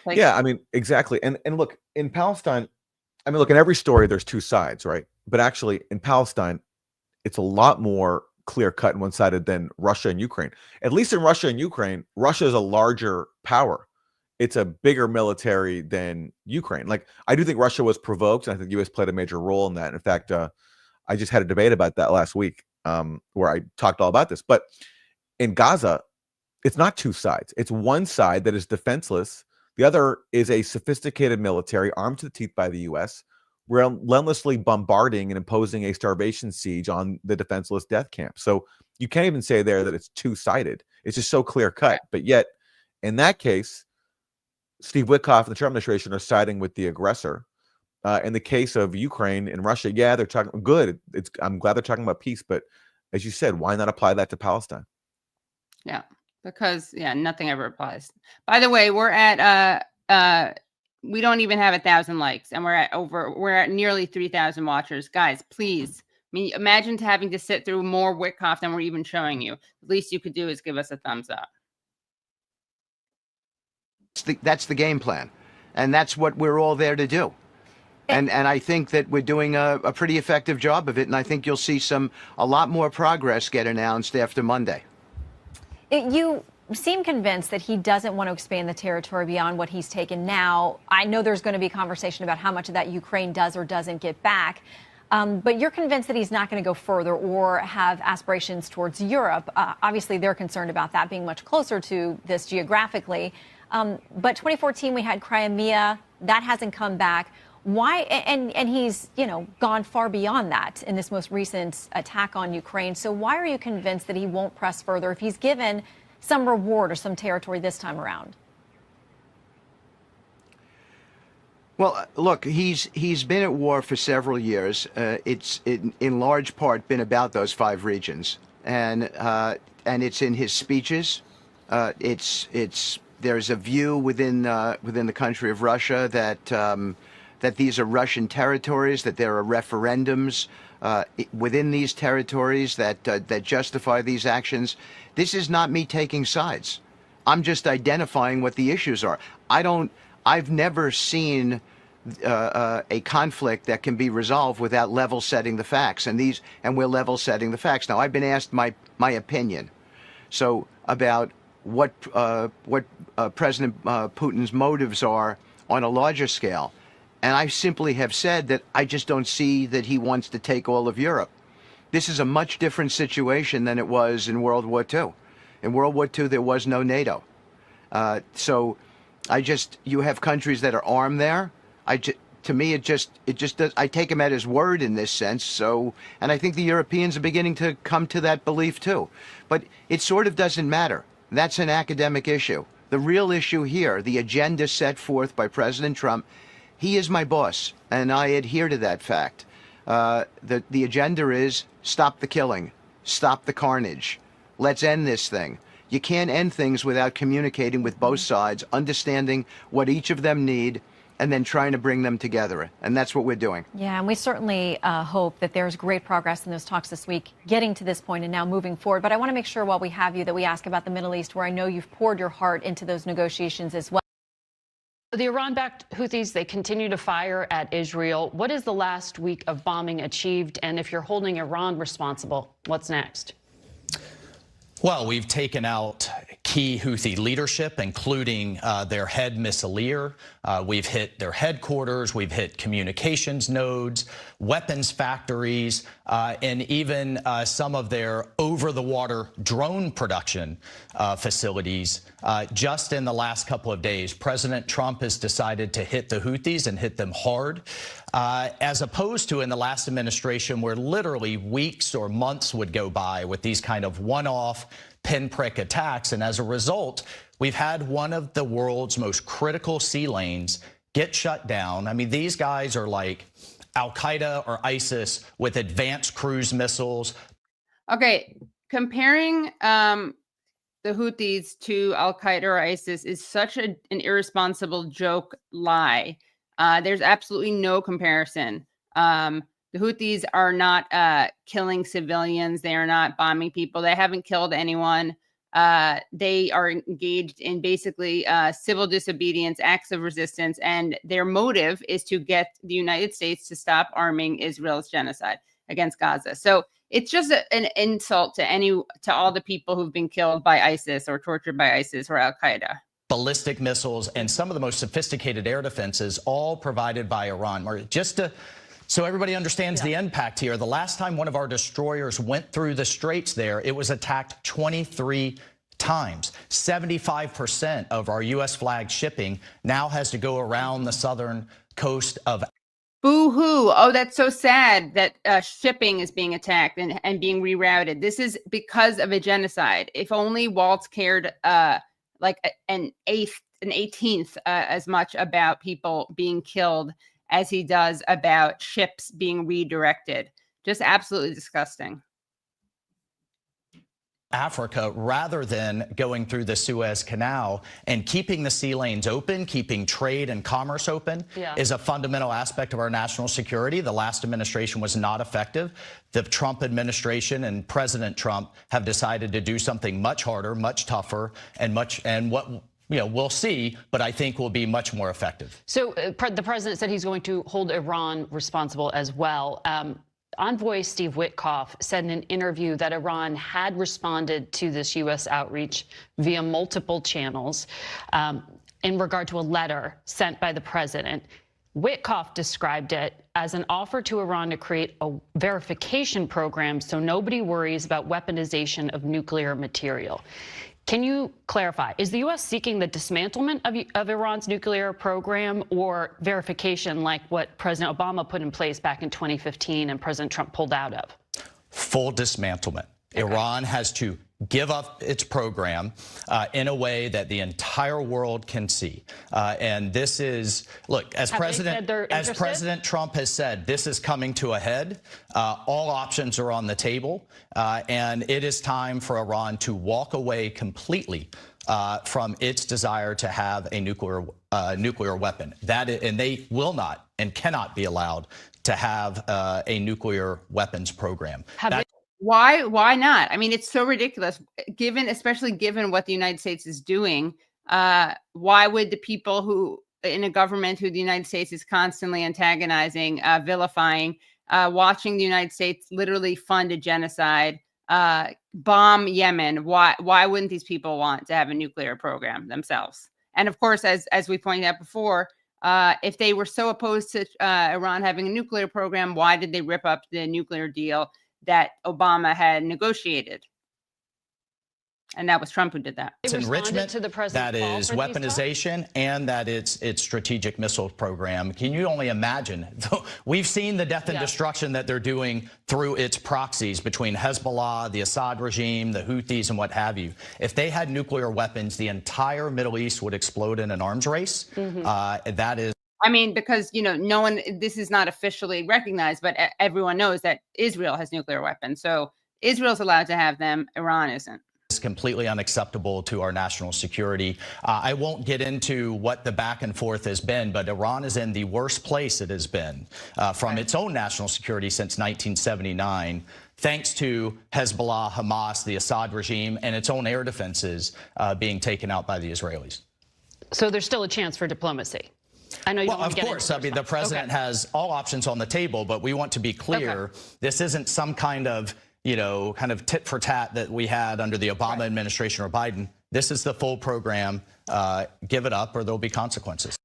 Speaker 2: Yeah, I mean, exactly. And look, in Palestine, I mean, look, in every story, there's two sides, right? But actually, in Palestine, it's a lot more clear-cut and one-sided than Russia and Ukraine. At least in Russia and Ukraine, Russia is a larger power. It's a bigger military than Ukraine. Like, I do think Russia was provoked, and I think the U.S. played a major role in that. In fact, I just had a debate about that last week where I talked all about this. But in Gaza, it's not two sides. It's one side that is defenseless. The other is a sophisticated military armed to the teeth by the U.S., relentlessly bombarding and imposing a starvation siege on the defenseless death camp. So you can't even say there that it's two-sided. It's just so clear-cut. But yet, in that case, Steve Witkoff and the Trump administration are siding with the aggressor. In the case of Ukraine and Russia, yeah, they're talking good. I'm glad they're talking about peace, but as you said, why not apply that to Palestine?
Speaker 1: Yeah, because nothing ever applies. By the way, we're at we don't even have 1,000 likes, and we're at nearly 3,000 watchers. Guys, please. I mean, imagine having to sit through more Witkoff than we're even showing you. The least you could do is give us a thumbs up.
Speaker 15: That's the game plan, and that's what we're all there to do. And I think that we're doing a pretty effective job of it, and I think you'll see a lot more progress get announced after Monday.
Speaker 14: You seem convinced that he doesn't want to expand the territory beyond what he's taken now. I know there's going to be conversation about how much of that Ukraine does or doesn't get back. But you're convinced that he's not going to go further or have aspirations towards Europe. Obviously, they're concerned about that being much closer to this geographically. But 2014, we had Crimea. That hasn't come back. Why? And he's, gone far beyond that in this most recent attack on Ukraine. So why are you convinced that he won't press further if he's given some reward or some territory this time around?
Speaker 15: Well, look, he's been at war for several years. It's in large part been about those 5 regions, and it's in his speeches. There's a view within the country of Russia that these are Russian territories, that there are referendums within these territories that justify these actions. This is not me taking sides. I'm just identifying what the issues are. I've never seen a conflict that can be resolved without level setting the facts, and we're level setting the facts. Now, I've been asked my opinion, so about what President Putin's motives are on a larger scale, and I simply have said that I just don't see that he wants to take all of Europe. This is a much different situation than it was in World War II. In World War II, there was no NATO. So you have countries that are armed there. To me, it just does, I take him at his word in this sense. So, and I think the Europeans are beginning to come to that belief too. But it sort of doesn't matter. That's an academic issue. The real issue here, the agenda set forth by President Trump, he is my boss, and I adhere to that fact. The agenda is stop the killing, stop the carnage. Let's end this thing. You can't end things without communicating with both sides, understanding what each of them need, and then trying to bring them together. And that's what we're doing.
Speaker 14: Yeah, and we certainly hope that there's great progress in those talks this week, getting to this point and now moving forward. But I want to make sure while we have you that we ask about the Middle East, where I know you've poured your heart into those negotiations as well.
Speaker 18: The Iran-backed Houthis, they continue to fire at Israel. What is the last week of bombing achieved? And if you're holding Iran responsible, what's next?
Speaker 19: Well, we've taken out key Houthi leadership, including their head missileer. We've hit their headquarters. We've hit communications nodes, weapons factories, and even some of their over-the-water drone production facilities. Just in the last couple of days, President Trump has decided to hit the Houthis and hit them hard, as opposed to in the last administration where literally weeks or months would go by with these kind of one-off pinprick attacks. And as a result, we've had one of the world's most critical sea lanes get shut down. I mean, these guys are like Al-Qaeda or ISIS with advanced cruise missiles.
Speaker 1: Okay, comparing the Houthis to Al-Qaeda or ISIS is such an irresponsible joke lie. There's absolutely no comparison. The Houthis are not killing civilians. They are not bombing people. They haven't killed anyone. They are engaged in basically civil disobedience, acts of resistance, and their motive is to get the United States to stop arming Israel's genocide against Gaza. So it's just an insult to all the people who've been killed by ISIS or tortured by ISIS or Al-Qaeda.
Speaker 19: Ballistic missiles and some of the most sophisticated air defenses, all provided by Iran. Just so everybody understands the impact here, the last time one of our destroyers went through the straits there, it was attacked 23 times. 75% of our U.S. flagged shipping now has to go around the southern coast of.
Speaker 1: Boo-hoo. Oh, that's so sad that shipping is being attacked and being rerouted. This is because of a genocide. If only Waltz cared like an 18th as much about people being killed as he does about ships being redirected. Just absolutely disgusting.
Speaker 19: Africa, rather than going through the Suez Canal, and keeping the sea lanes open, keeping trade and commerce open is a fundamental aspect of our national security. The last administration was not effective. The Trump administration and President Trump have decided to do something much harder, much tougher, and what we'll see, but I think will be much more effective.
Speaker 18: So the president said he's going to hold Iran responsible as well. Envoy Steve Witkoff said in an interview that Iran had responded to this U.S. outreach via multiple channels in regard to a letter sent by the president. Witkoff described it as an offer to Iran to create a verification program so nobody worries about weaponization of nuclear material. Can you clarify, is the U.S. seeking the dismantlement of Iran's nuclear program or verification like what President Obama put in place back in 2015 and President Trump pulled out of?
Speaker 19: Full dismantlement. Okay. Iran has to give up its program in a way that the entire world can see. And this is, look, as President Trump has said, this is coming to a head. All options are on the table. And it is time for Iran to walk away completely from its desire to have a nuclear weapon. And they will not and cannot be allowed to have a nuclear weapons program.
Speaker 1: Why not? I mean, it's so ridiculous, especially given what the United States is doing. Why would the people who in a government who the United States is constantly antagonizing, vilifying, watching the United States literally fund a genocide, bomb Yemen, why wouldn't these people want to have a nuclear program themselves? And of course, as we pointed out before, if they were so opposed to Iran having a nuclear program, why did they rip up the nuclear deal that Obama had negotiated? And that was Trump who did that.
Speaker 19: It's enrichment, that is weaponization, and that it's strategic missile program. Can you only imagine? We've seen the death and destruction that they're doing through its proxies between Hezbollah, the Assad regime, the Houthis, and what have you. If they had nuclear weapons, the entire Middle East would explode in an arms race. That is.
Speaker 1: I mean, because, no one, this is not officially recognized, but everyone knows that Israel has nuclear weapons. So Israel's allowed to have them. Iran isn't.
Speaker 19: Completely unacceptable to our national security. I won't get into what the back and forth has been, but Iran is in the worst place it has been from its own national security since 1979, thanks to Hezbollah, Hamas, the Assad regime, and its own air defenses being taken out by the Israelis.
Speaker 18: So there's still a chance for diplomacy. I know you don't want to get into
Speaker 19: course. I mean, the president has all options on the table, but we want to be clear. This isn't some kind of tit for tat that we had under the Obama administration or Biden. This is the full program. Give it up or there'll be consequences.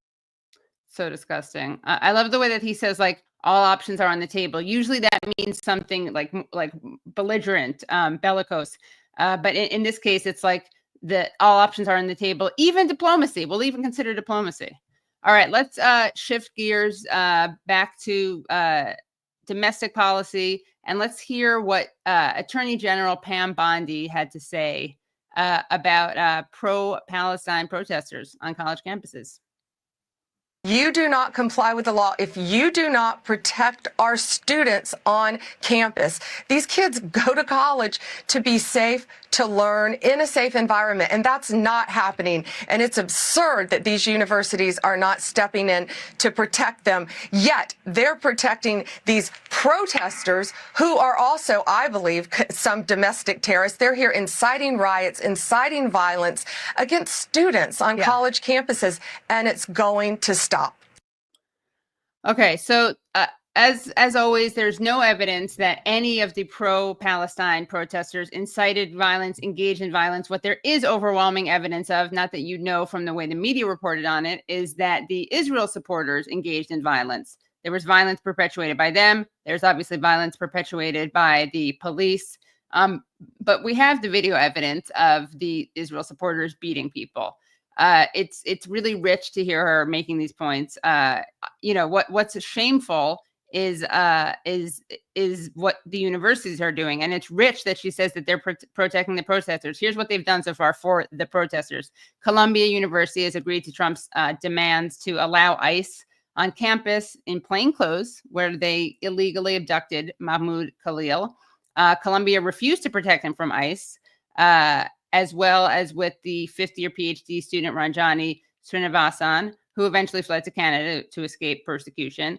Speaker 1: So disgusting. I love the way that he says, like, all options are on the table. Usually that means something like belligerent, bellicose. But in this case, it's like all options are on the table, even diplomacy. We'll even consider diplomacy. All right, let's shift gears back to domestic policy. And let's hear what Attorney General Pam Bondi had to say about pro-Palestine protesters on college campuses.
Speaker 20: You do not comply with the law if you do not protect our students on campus. These kids go to college to be safe, to learn in a safe environment, and that's not happening. And it's absurd that these universities are not stepping in to protect them, yet they're protecting these protesters who are also, I believe, some domestic terrorists. They're here inciting riots, inciting violence against students on college campuses, and it's going to stop.
Speaker 1: Okay, so as always, there's no evidence that any of the pro-Palestine protesters incited violence, engaged in violence. What there is overwhelming evidence of, not that you know from the way the media reported on it, is that the Israel supporters engaged in violence. There was violence perpetuated by them. There's obviously violence perpetuated by the police. But we have the video evidence of the Israel supporters beating people. It's really rich to hear her making these points. What's shameful is what the universities are doing, and it's rich that she says that they're protecting the protesters. Here's what they've done so far for the protesters. Columbia University has agreed to Trump's demands to allow ICE on campus in plain clothes, where they illegally abducted Mahmoud Khalil. Columbia refused to protect him from ICE. As well as with the fifth-year PhD student Ranjani Srinivasan, who eventually fled to Canada to escape persecution.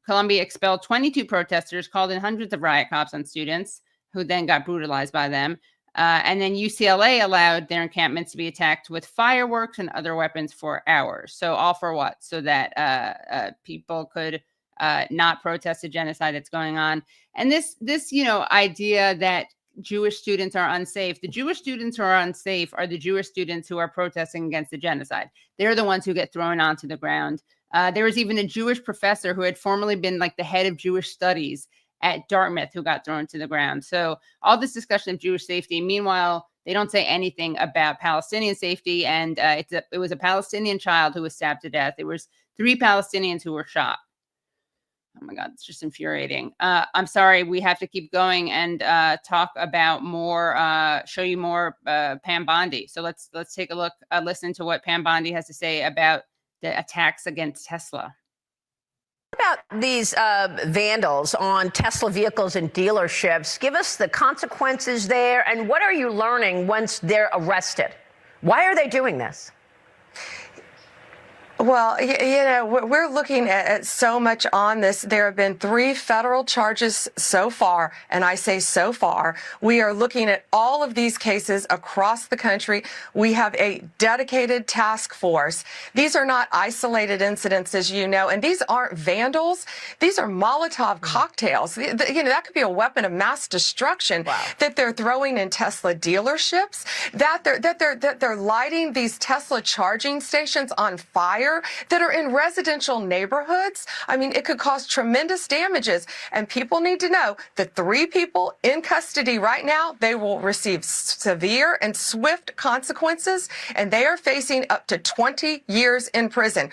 Speaker 1: Columbia expelled 22 protesters, called in hundreds of riot cops on students, who then got brutalized by them. And then UCLA allowed their encampments to be attacked with fireworks and other weapons for hours. So all for what? So that people could not protest a genocide that's going on. And this idea that Jewish students are unsafe. The Jewish students who are unsafe are the Jewish students who are protesting against the genocide. They're the ones who get thrown onto the ground. There was even a Jewish professor who had formerly been like the head of Jewish studies at Dartmouth who got thrown to the ground. So all this discussion of Jewish safety, meanwhile, they don't say anything about Palestinian safety. And it was a Palestinian child who was stabbed to death. There was 3 Palestinians who were shot. Oh my God, it's just infuriating. I'm sorry, we have to keep going and talk about more, show you more Pam Bondi. So let's take a look, listen to what Pam Bondi has to say about the attacks against Tesla.
Speaker 21: What about these vandals on Tesla vehicles and dealerships? Give us the consequences there, and what are you learning once they're arrested? Why are they doing this?
Speaker 20: Well, we're looking at so much on this. There have been 3 federal charges so far, and I say so far. We are looking at all of these cases across the country. We have a dedicated task force. These are not isolated incidents, as you know, and these aren't vandals. These are Molotov cocktails. That could be a weapon of mass destruction that they're throwing in Tesla dealerships, that they're lighting these Tesla charging stations on fire that are in residential neighborhoods. I mean, it could cause tremendous damages. And people need to know the 3 people in custody right now, they will receive severe and swift consequences, and they are facing up to 20 years in prison.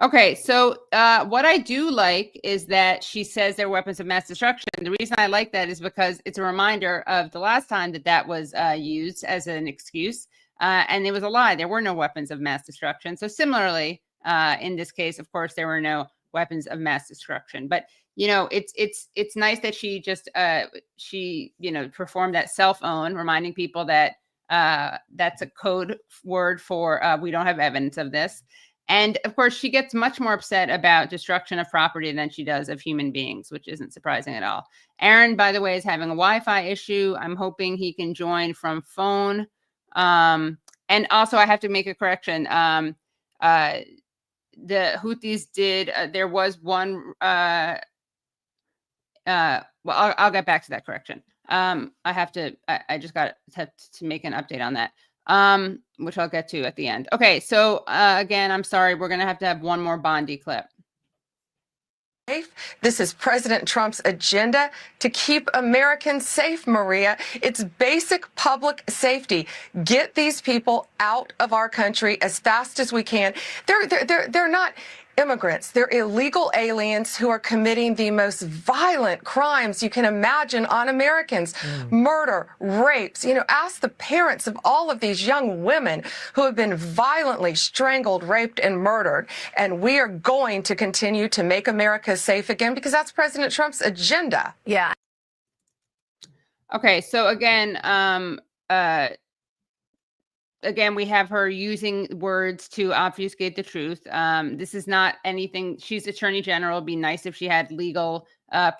Speaker 1: Okay, so what I do like is that she says they're weapons of mass destruction. The reason I like that is because it's a reminder of the last time that was used as an excuse. And it was a lie. There were no weapons of mass destruction. So similarly, in this case, of course, there were no weapons of mass destruction. But it's nice that she just performed that self-own, reminding people that that's a code word for we don't have evidence of this. And of course, she gets much more upset about destruction of property than she does of human beings, which isn't surprising at all. Aaron, by the way, is having a Wi-Fi issue. I'm hoping he can join from phone. And also I have to make a correction. The Houthis did, there was one, well, I'll get back to that correction. I just got to make an update on that, which I'll get to at the end. Okay. So, again, I'm sorry. We're going to have one more Bondi clip.
Speaker 20: This is President Trump's agenda to keep Americans safe, Maria. It's basic public safety. Get these people out of our country as fast as we can. They're not immigrants. They're illegal aliens who are committing the most violent crimes you can imagine on Americans. Murder, rapes. Ask the parents of all of these young women who have been violently strangled, raped, and murdered. And we are going to continue to make America safe again because that's President Trump's agenda.
Speaker 21: Yeah.
Speaker 1: Okay. So again, we have her using words to obfuscate the truth. This is not anything. She's Attorney General. It'd be nice if she had legal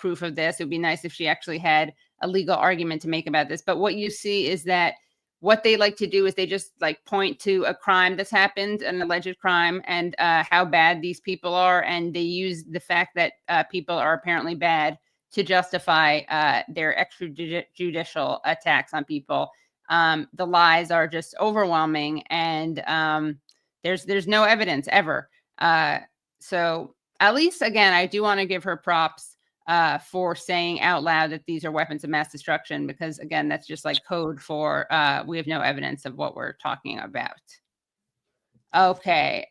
Speaker 1: proof of this. It would be nice if she actually had a legal argument to make about this. But what you see is that what they like to do is they just point to a crime that's happened, an alleged crime, and how bad these people are. And they use the fact that people are apparently bad to justify their extrajudicial attacks on people. The lies are just overwhelming, and there's no evidence ever. So at least, again, I do want to give her props for saying out loud that these are weapons of mass destruction, because again, that's just code for we have no evidence of what we're talking about. Okay.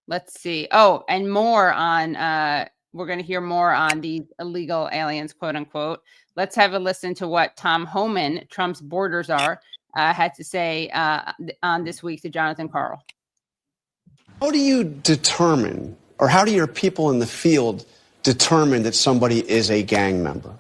Speaker 1: Let's see. Oh, and more on we're going to hear more on these illegal aliens, quote unquote. Let's have a listen to what Tom Homan, Trump's border czar, had to say on This Week to Jonathan Karl.
Speaker 5: How do you determine, or how do your people in the field determine that somebody is a gang member?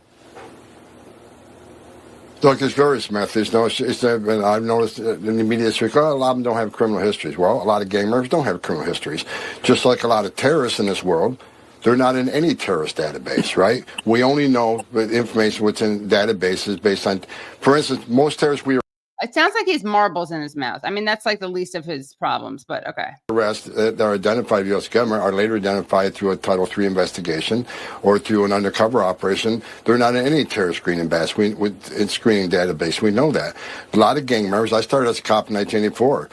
Speaker 22: Look, there's various methods. I've noticed in the media this week, a lot of them don't have criminal histories. Well, a lot of gang members don't have criminal histories. Just like a lot of terrorists in this world, they're not in any terrorist database, right? We only know the information what's in databases based on, for instance, most terrorists we
Speaker 1: It sounds like he has marbles in his mouth. I mean, that's the least of his problems, but okay.
Speaker 22: arrests that are identified by the U.S. government are later identified through a Title III investigation or through an undercover operation. They're not in any terrorist screening screening database. We know that. A lot of gang members, I started as a cop in 1984.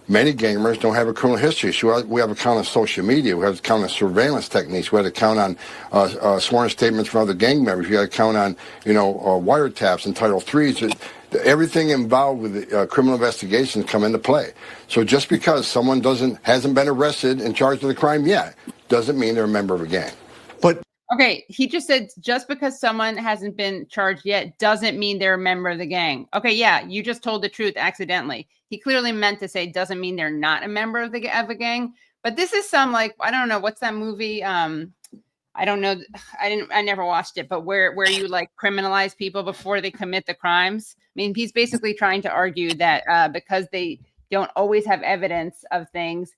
Speaker 22: Many gang members don't have a criminal history. So we have a count on social media. We have a count on surveillance techniques. We have a count on sworn statements from other gang members. We have a count on, wiretaps and Title IIIs. Everything involved with criminal investigations come into play. So just because someone hasn't been arrested and charged with a crime yet, doesn't mean they're a member of a gang.
Speaker 5: But
Speaker 1: okay, he just said just because someone hasn't been charged yet doesn't mean they're a member of the gang. Okay, yeah, you just told the truth accidentally. He clearly meant to say doesn't mean they're not a member of a gang. But this is some I don't know, what's that movie? I don't know. I never watched it, but where you criminalize people before they commit the crimes. I mean, he's basically trying to argue that because they don't always have evidence of things,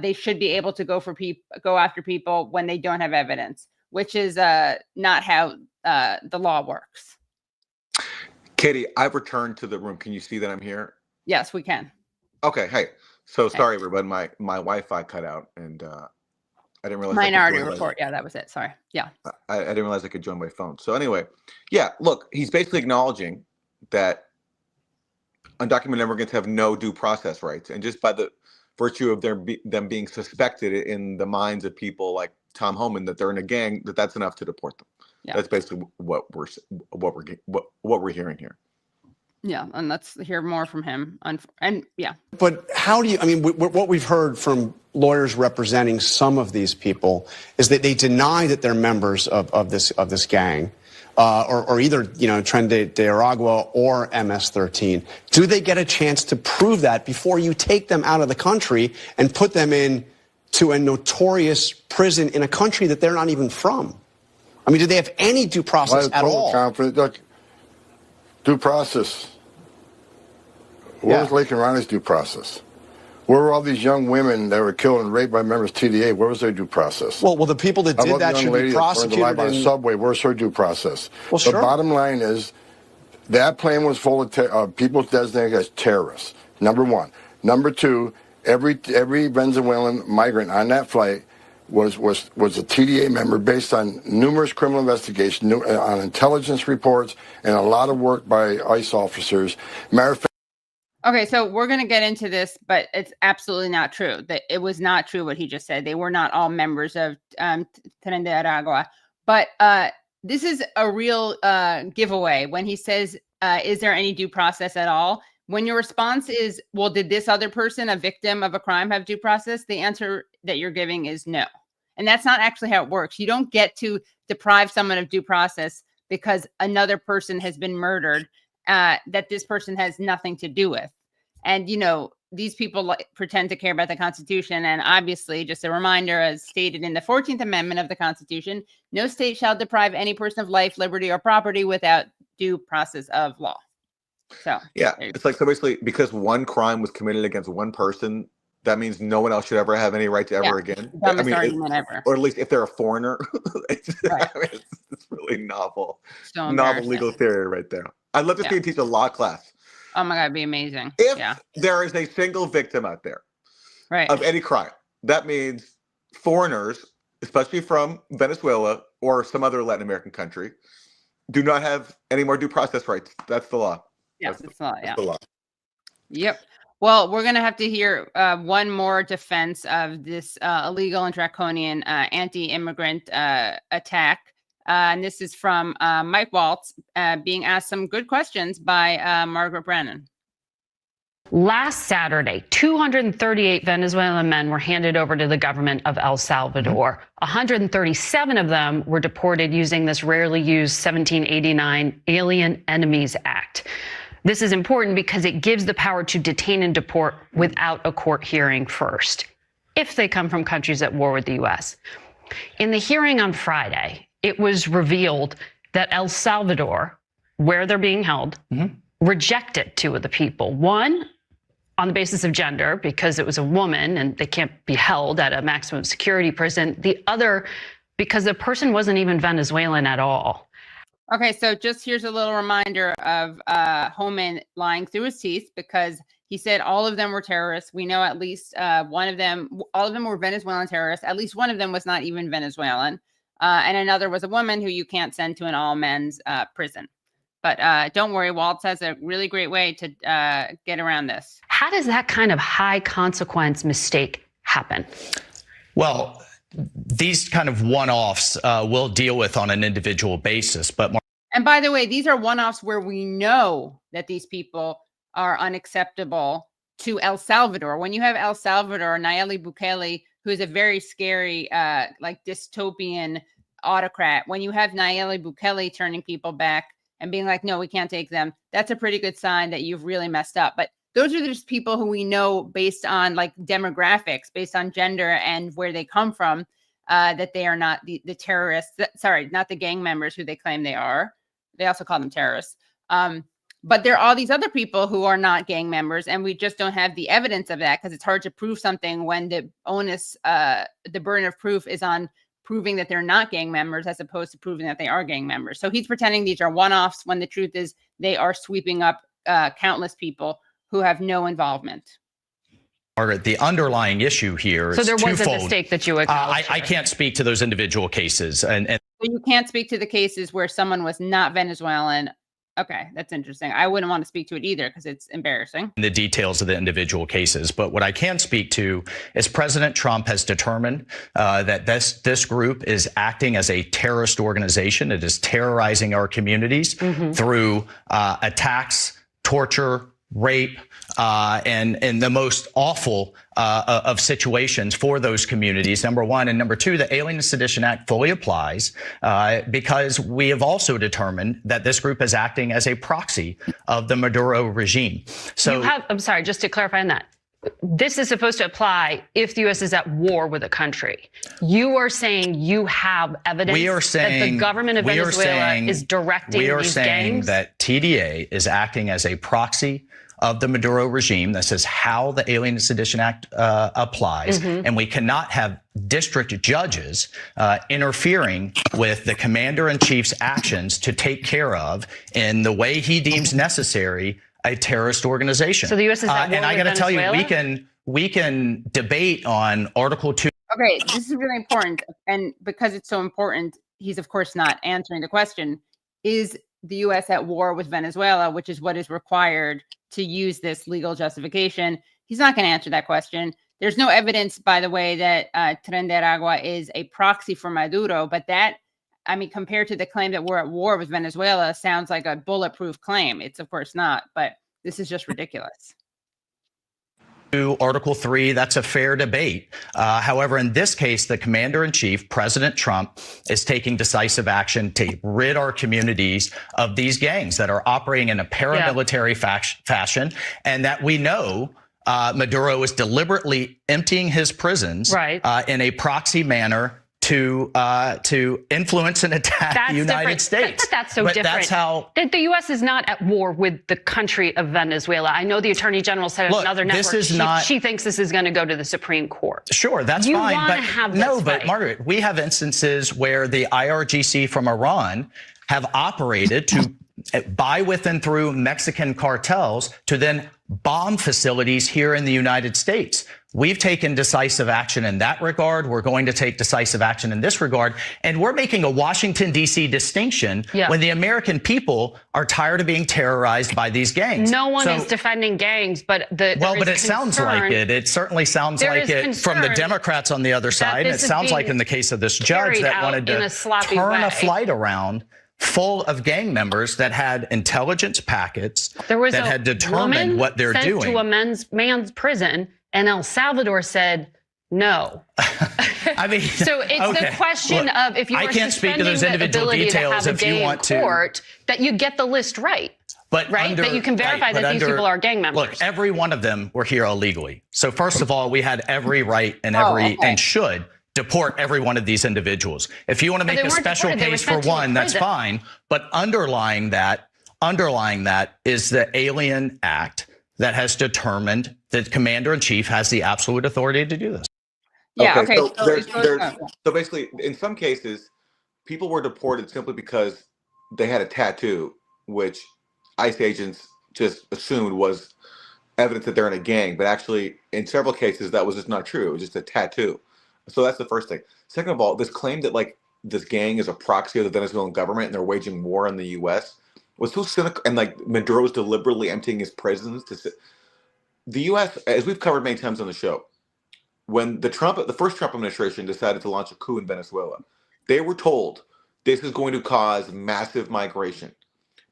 Speaker 1: they should be able to go after people when they don't have evidence, which is not how the law works.
Speaker 2: Katie, I've returned to the room. Can you see that I'm here?
Speaker 1: Yes, we can.
Speaker 2: Okay. Hey, so sorry, everybody. My Wi-Fi cut out, and I didn't realize.
Speaker 1: Minority Report. Yeah, that was it. Sorry. Yeah.
Speaker 2: I didn't realize I could join my phone. So anyway, yeah. Look, he's basically acknowledging that undocumented immigrants have no due process rights, and just by the virtue of them being suspected in the minds of people like Tom Homan that they're in a gang, that's enough to deport them. Yeah. That's basically what we're hearing here.
Speaker 1: Yeah, and let's hear more from him. And yeah.
Speaker 5: But how do you, I mean, what we've heard from lawyers representing some of these people is that they deny that they're members of this gang, or either, Tren de Aragua or MS-13. Do they get a chance to prove that before you take them out of the country and put them into a notorious prison in a country that they're not even from? I mean, do they have any due process at all?
Speaker 22: Confident. Look, due process. Where was Lake and Ronnie's due process? Where were all these young women that were killed and raped by members of TDA? Where was their due process?
Speaker 5: Well, the people that did that should be prosecuted.
Speaker 22: On the subway, where's her due process?
Speaker 5: Well,
Speaker 22: the bottom line is that plane was full of people designated as terrorists. Number one. Number two, every Venezuelan migrant on that flight was a TDA member based on numerous criminal investigations, on intelligence reports, and a lot of work by ICE officers. Matter of fact.
Speaker 1: Okay, so we're going to get into this, but it's absolutely not true. That it was not true what he just said. They were not all members of Tren de Aragua. But this is a real giveaway when he says, is there any due process at all? When your response is, well, did this other person, a victim of a crime, have due process? The answer that you're giving is no. And that's not actually how it works. You don't get to deprive someone of due process because another person has been murdered that this person has nothing to do with. And, these people pretend to care about the Constitution. And obviously, just a reminder, as stated in the 14th Amendment of the Constitution, no state shall deprive any person of life, liberty, or property without due process of law. So,
Speaker 2: yeah, it's like, so basically, because one crime was committed against one person, that means no one else should ever have any right to ever again.
Speaker 1: Dumbest argument ever.
Speaker 2: Or at least if they're a foreigner. It's really novel legal theory right there. I'd love to see him teach a law class.
Speaker 1: Oh my God, it'd be amazing.
Speaker 2: If there is a single victim out there of any crime, that means foreigners, especially from Venezuela or some other Latin American country, do not have any more due process rights. That's the law.
Speaker 1: Yeah, that's the law.
Speaker 2: That's the law.
Speaker 1: Yep. Well, we're going to have to hear one more defense of this illegal and draconian anti-immigrant attack. And this is from Mike Waltz being asked some good questions by Margaret Brennan.
Speaker 18: Last Saturday, 238 Venezuelan men were handed over to the government of El Salvador. 137 of them were deported using this rarely used 1789 Alien Enemies Act. This is important because it gives the power to detain and deport without a court hearing first, if they come from countries at war with the U.S. In the hearing on Friday, it was revealed that El Salvador, where they're being held, rejected two of the people. One, on the basis of gender, because it was a woman and they can't be held at a maximum security prison. The other, because the person wasn't even Venezuelan at all.
Speaker 1: Okay, so just here's a little reminder of Homan lying through his teeth because he said all of them were terrorists. We know at least all of them were Venezuelan terrorists. At least one of them was not even Venezuelan. And another was a woman who you can't send to an all-men's prison. But don't worry, Waltz has a really great way to get around this.
Speaker 18: How does that kind of high consequence mistake happen?
Speaker 19: Well, these kind of one-offs we'll deal with on an individual basis.
Speaker 1: And by the way, these are one-offs where we know that these people are unacceptable to El Salvador. When you have El Salvador, Nayeli Bukele, who is a very scary, dystopian autocrat, when you have Nayeli Bukele turning people back and being like, no, we can't take them, that's a pretty good sign that you've really messed up. But those are just people who we know based on demographics, based on gender and where they come from, that they are not the terrorists. Sorry, not the gang members who they claim they are. They also call them terrorists. But there are all these other people who are not gang members, and we just don't have the evidence of that because it's hard to prove something when the onus, the burden of proof is on proving that they're not gang members as opposed to proving that they are gang members. So he's pretending these are one-offs when the truth is they are sweeping up countless people who have no involvement.
Speaker 19: Margaret, the underlying issue here
Speaker 18: So
Speaker 19: is
Speaker 18: there was
Speaker 19: twofold.
Speaker 18: a mistake that you acknowledged.
Speaker 19: I can't speak to those individual cases. And
Speaker 1: So you can't speak to the cases where someone was not Venezuelan. Okay, that's interesting. I wouldn't want to speak to it either because it's embarrassing.
Speaker 19: the details of the individual cases. But what I can speak to is President Trump has determined that this group is acting as a terrorist organization. It is terrorizing our communities through attacks, torture, rape, and the most awful of situations for those communities, number one. And number two, the Alien and Sedition Act fully applies because we have also determined that this group is acting as a proxy of the Maduro regime. So
Speaker 18: I'm sorry, just to clarify on that. This is supposed to apply if the U.S. is at war with a country. You are saying you have evidence that the government of Venezuela is directing these gangs?
Speaker 19: We are saying that TDA is acting as a proxy of the Maduro regime. This is how the Alien and Sedition Act applies. And we cannot have district judges interfering with the commander-in-chief's actions to take care of, in the way he deems necessary, a terrorist organization.
Speaker 18: So the U.S. is at war
Speaker 19: and I
Speaker 18: with
Speaker 19: got to tell you,
Speaker 18: Venezuela?
Speaker 19: we can debate on Article 2.
Speaker 1: Okay, this is really important. And because it's so important, he's of course not answering the question. Is the U.S. at war with Venezuela, which is what is required to use this legal justification? He's not going to answer that question. There's no evidence, by the way, that Tren de Aragua is a proxy for Maduro, but that, I mean, compared to the claim that we're at war with Venezuela, sounds like a bulletproof claim. It's of course not, but this is just ridiculous.
Speaker 19: Article 3, that's a fair debate. However, in this case, the commander-in-chief, President Trump, is taking decisive action to rid our communities of these gangs that are operating in a paramilitary fashion, and that we know Maduro is deliberately emptying his prisons in a proxy manner to influence and attack the United States.
Speaker 18: That's so different.
Speaker 19: That's how
Speaker 18: the U.S. is not at war with the country of Venezuela. I know the Attorney General said on another network she thinks this is going to go to the Supreme Court.
Speaker 19: Sure, that's
Speaker 18: you
Speaker 19: fine.
Speaker 18: But have this
Speaker 19: but Margaret, we have instances where the IRGC from Iran have operated to buy with and through Mexican cartels to then bomb facilities here in the United States. We've taken decisive action in that regard. We're going to take decisive action in this regard. And we're making a Washington, D.C. distinction when the American people are tired of being terrorized by these gangs.
Speaker 18: No one is defending gangs, but
Speaker 19: but it sounds like it. It certainly sounds like it from the Democrats on the other side. It sounds like in the case of this judge that wanted to turn a flight around full of gang members that had intelligence packets that had determined what they're doing.
Speaker 18: To a man's prison, and El Salvador said no.
Speaker 19: I mean,
Speaker 18: so it's the question of if you are suspending the ability to have a day in court, that you get the list right. That you can verify that these people are gang members.
Speaker 19: Look, every one of them were here illegally. So first of all, we had every right and and should deport every one of these individuals. If you want to make a special case for one, that's fine. But underlying that is the Alien Act that has determined that commander-in-chief has the absolute authority to do this.
Speaker 1: Yeah. Okay.
Speaker 2: So basically, in some cases, people were deported simply because they had a tattoo, which ICE agents just assumed was evidence that they're in a gang. But actually, in several cases, that was just not true. It was just a tattoo. So that's the first thing. Second of all, this claim that like this gang is a proxy of the Venezuelan government and they're waging war on the U.S. was so cynical, and like Maduro is deliberately emptying his prisons to the U.S. As we've covered many times on the show, when the first Trump administration decided to launch a coup in Venezuela, they were told this is going to cause massive migration.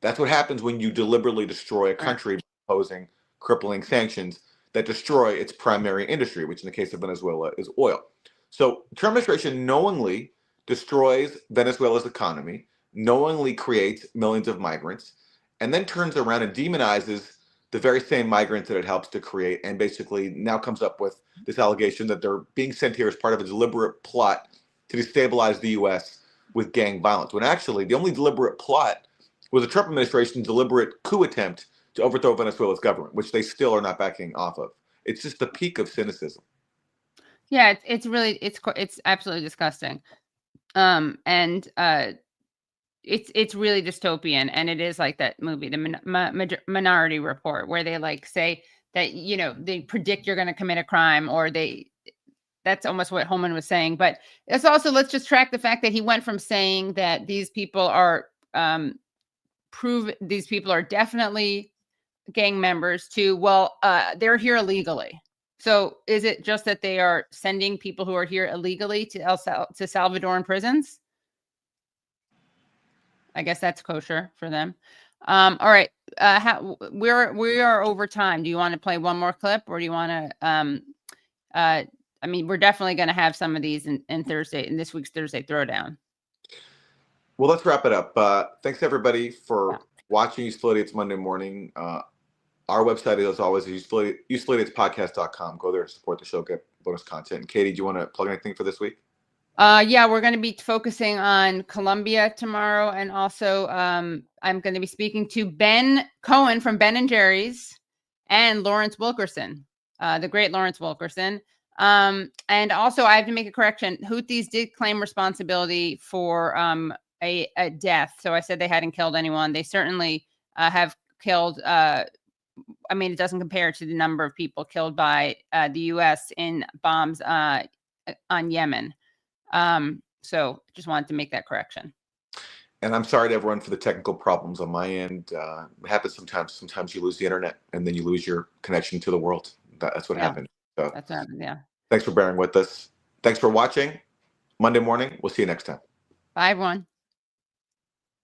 Speaker 2: That's what happens when you deliberately destroy a country by imposing crippling sanctions that destroy its primary industry, which in the case of Venezuela is oil. So the Trump administration knowingly destroys Venezuela's economy, knowingly creates millions of migrants, and then turns around and demonizes the very same migrants that it helps to create, and basically now comes up with this allegation that they're being sent here as part of a deliberate plot to destabilize the U.S. with gang violence, when actually the only deliberate plot was the Trump administration's deliberate coup attempt to overthrow Venezuela's government, which they still are not backing off of. It's just the peak of cynicism.
Speaker 1: Yeah, it's really it's absolutely disgusting. It's really dystopian, and it is like that movie, the Minority Report, where they like say that, you know, they predict you're going to commit a crime, or that's almost what Holman was saying. But it's also, let's just track the fact that he went from saying that these people are these people are definitely gang members to, well, they're here illegally. So is it just that they are sending people who are here illegally to Salvadoran prisons? I guess that's kosher for them. All right. We are over time. Do you want to play one more clip, or do you want to, I mean, we're definitely going to have some of these in this week's Thursday Throwdown.
Speaker 2: Well, let's wrap it up. Thanks everybody for watching Useful Idiots Monday morning. Our website, as always, is usefulidiots.podcast.com. Go there, support the show, get bonus content. And Katie, do you want to plug anything for this week?
Speaker 1: Yeah, we're going to be focusing on Colombia tomorrow. And also, I'm going to be speaking to Ben Cohen from Ben & Jerry's and Lawrence Wilkerson, the great Lawrence Wilkerson. And also, I have to make a correction. Houthis did claim responsibility for a death. So I said they hadn't killed anyone. They certainly have killed. I mean, it doesn't compare to the number of people killed by the U.S. in bombs on Yemen. So just wanted to make that correction.
Speaker 2: And I'm sorry to everyone for the technical problems on my end. It happens sometimes. Sometimes you lose the internet and then you lose your connection to the world. That's what happened. So
Speaker 1: that's what happened. Yeah.
Speaker 2: Thanks for bearing with us. Thanks for watching. Monday morning. We'll see you next time.
Speaker 1: Bye, everyone.